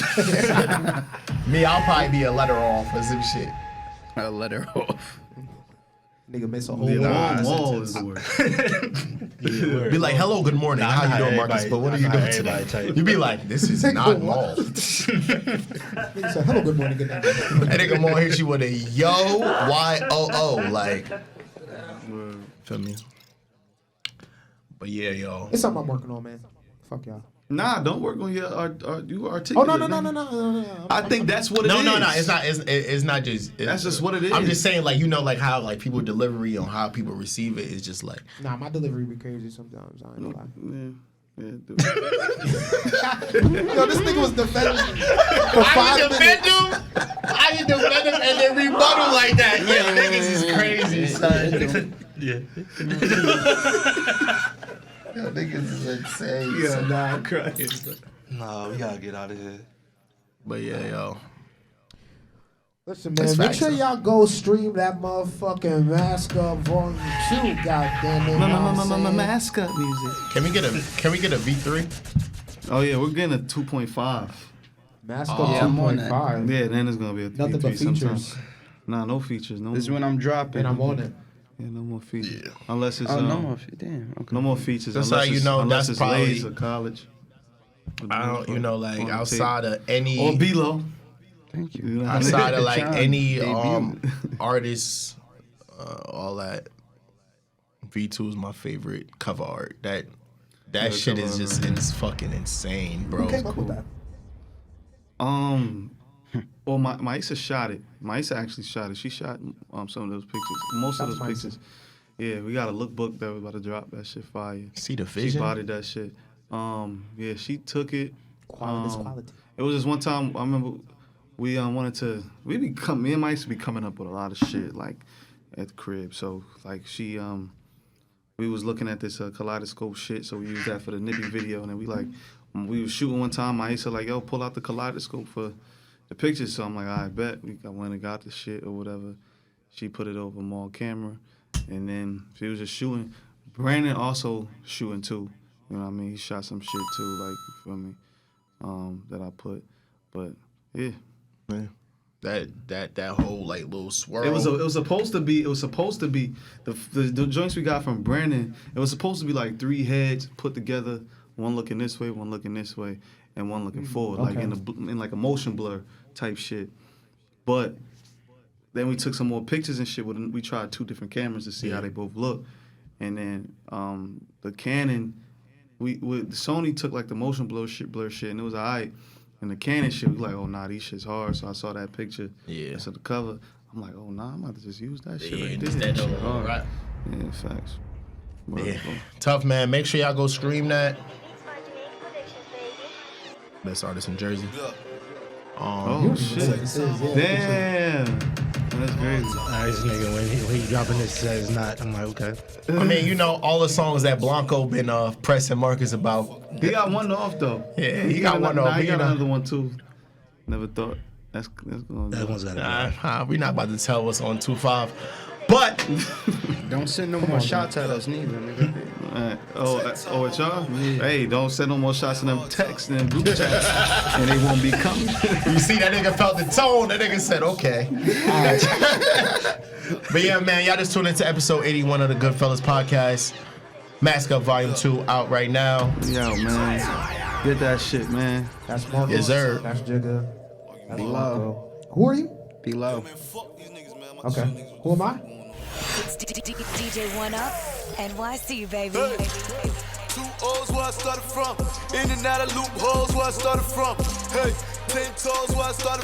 Me, I'll probably be a letter off or some shit. I'll let her off. Nigga miss a whole The lot. wall is the word. Be like, hello, good morning. How you doing, Marcus? But what are you doing today? You be like, this is not mall. Nigga said, hello, good morning, good night. And nigga more hit you with a yo, Y-O-O. Like, feel me? But yeah, yo. It's something I'm working on, man. Fuck y'all. Nah, don't work on your you Oh, articulate. no. man. I think that's what it is. No. It's not just. That's just what it is. I'm just saying, like, you know, like how like people delivery on how people receive it is just like. Nah, my delivery be crazy sometimes. I ain't gonna lie. Yeah, dude. Yo, this nigga was defending me for 5 minutes. I can defend him and then rebuttal like that. Yeah, niggas is crazy, son. Yeah. Yo, niggas is insane. Yeah, son. nah, I'm crying. No, we gotta get out of here. But yeah, yo. Listen, That's man, make facts, sure though. y'all go stream that motherfucking Mask Up Volume 2, goddamn it. You know what I'm saying? Mask up music. Can we get a V3? Oh yeah, we're getting a 2.5. Mask Up Yeah, I'm on that. 2.5. Yeah, then it's gonna be a 3.3 Nothing but sometime. features. Nah, no features. No. This is more. when I'm dropping. And I'm on it. Yeah, no more features. Unless it's Oh, no more. Damn. Okay. no more features. That's unless how you it's- know unless that's it's Lays probably- or college. I don't, you know, like On the outside tape. of any. Or B-Lo. Thank you. You know, outside of like Trying any debut. artists, all that. V2 is my favorite cover art. That Yeah, shit is cover just art. it's fucking insane, bro. Who came up with that? Well, Maisa shot it. Maisa actually shot it. She shot some of those pictures. Most of That's those Maisa. pictures. Yeah, we got a lookbook that was about to drop. That shit fire. See the She vision. bodied that shit. Yeah, she took it. Quality is quality. It was just one time. I remember we wanted to. Me and Mike used to be coming up with a lot of shit like at the crib. So like she we was looking at this kaleidoscope shit. So we used that for the Nippy video, and then we was shooting one time. I used to like, yo, pull out the kaleidoscope for the pictures. So I'm like, I bet I went and got the shit or whatever. She put it over mall camera, and then she was just shooting. Brandon also shooting too. You know what I mean? He shot some shit too, like, you feel me? That I put. But yeah. That whole like little swirl. It was supposed to be the joints we got from Brandon. It was supposed to be like 3 heads put together, one looking this way, one looking this way, and one looking forward, like in like a motion blur type shit. But then we took some more pictures and shit. We tried 2 different cameras to see how they both look, and then the Canon, Sony took like the motion blur shit, and it was alright. And the Canon shit, we like, oh nah, these shit's hard. So I saw that picture. Yeah. I saw the cover. I'm like, oh nah, I'm about to just use that shit right there. That shit hard. Right. Yeah, facts. Yeah. Tough, man. Make sure y'all go stream that. Best artist in Jersey. Oh shit! Damn, that's crazy. This nigga when he dropping this says not. I'm like, okay. I mean, you know, all the songs that Blanco been pressing Marcus about. He got one off though. Yeah, he got one off. He got another one too. Never thought. That's going. That one's gotta we're not about to tell what's on 2-5, but don't send no more shots at us neither, nigga. It's y'all? Yeah. Hey, don't send no more shots in them texts and group chats, and they won't be coming. You see, that nigga felt the tone. That nigga said, okay. But yeah, man, y'all just tuned into episode 81 of the Goodfellas podcast. Mask Up Volume 2 out right now. Yo, man. Get that shit, man. That's Marcus. Yes, sir. That's Jigga. That's Below. Who are you? Below. Okay. Who am I? It's DJ 1 Up, NYC, baby. Hey. 2 O's where I started from. In and out of loopholes where I started from. Hey, 10 toes where I started from.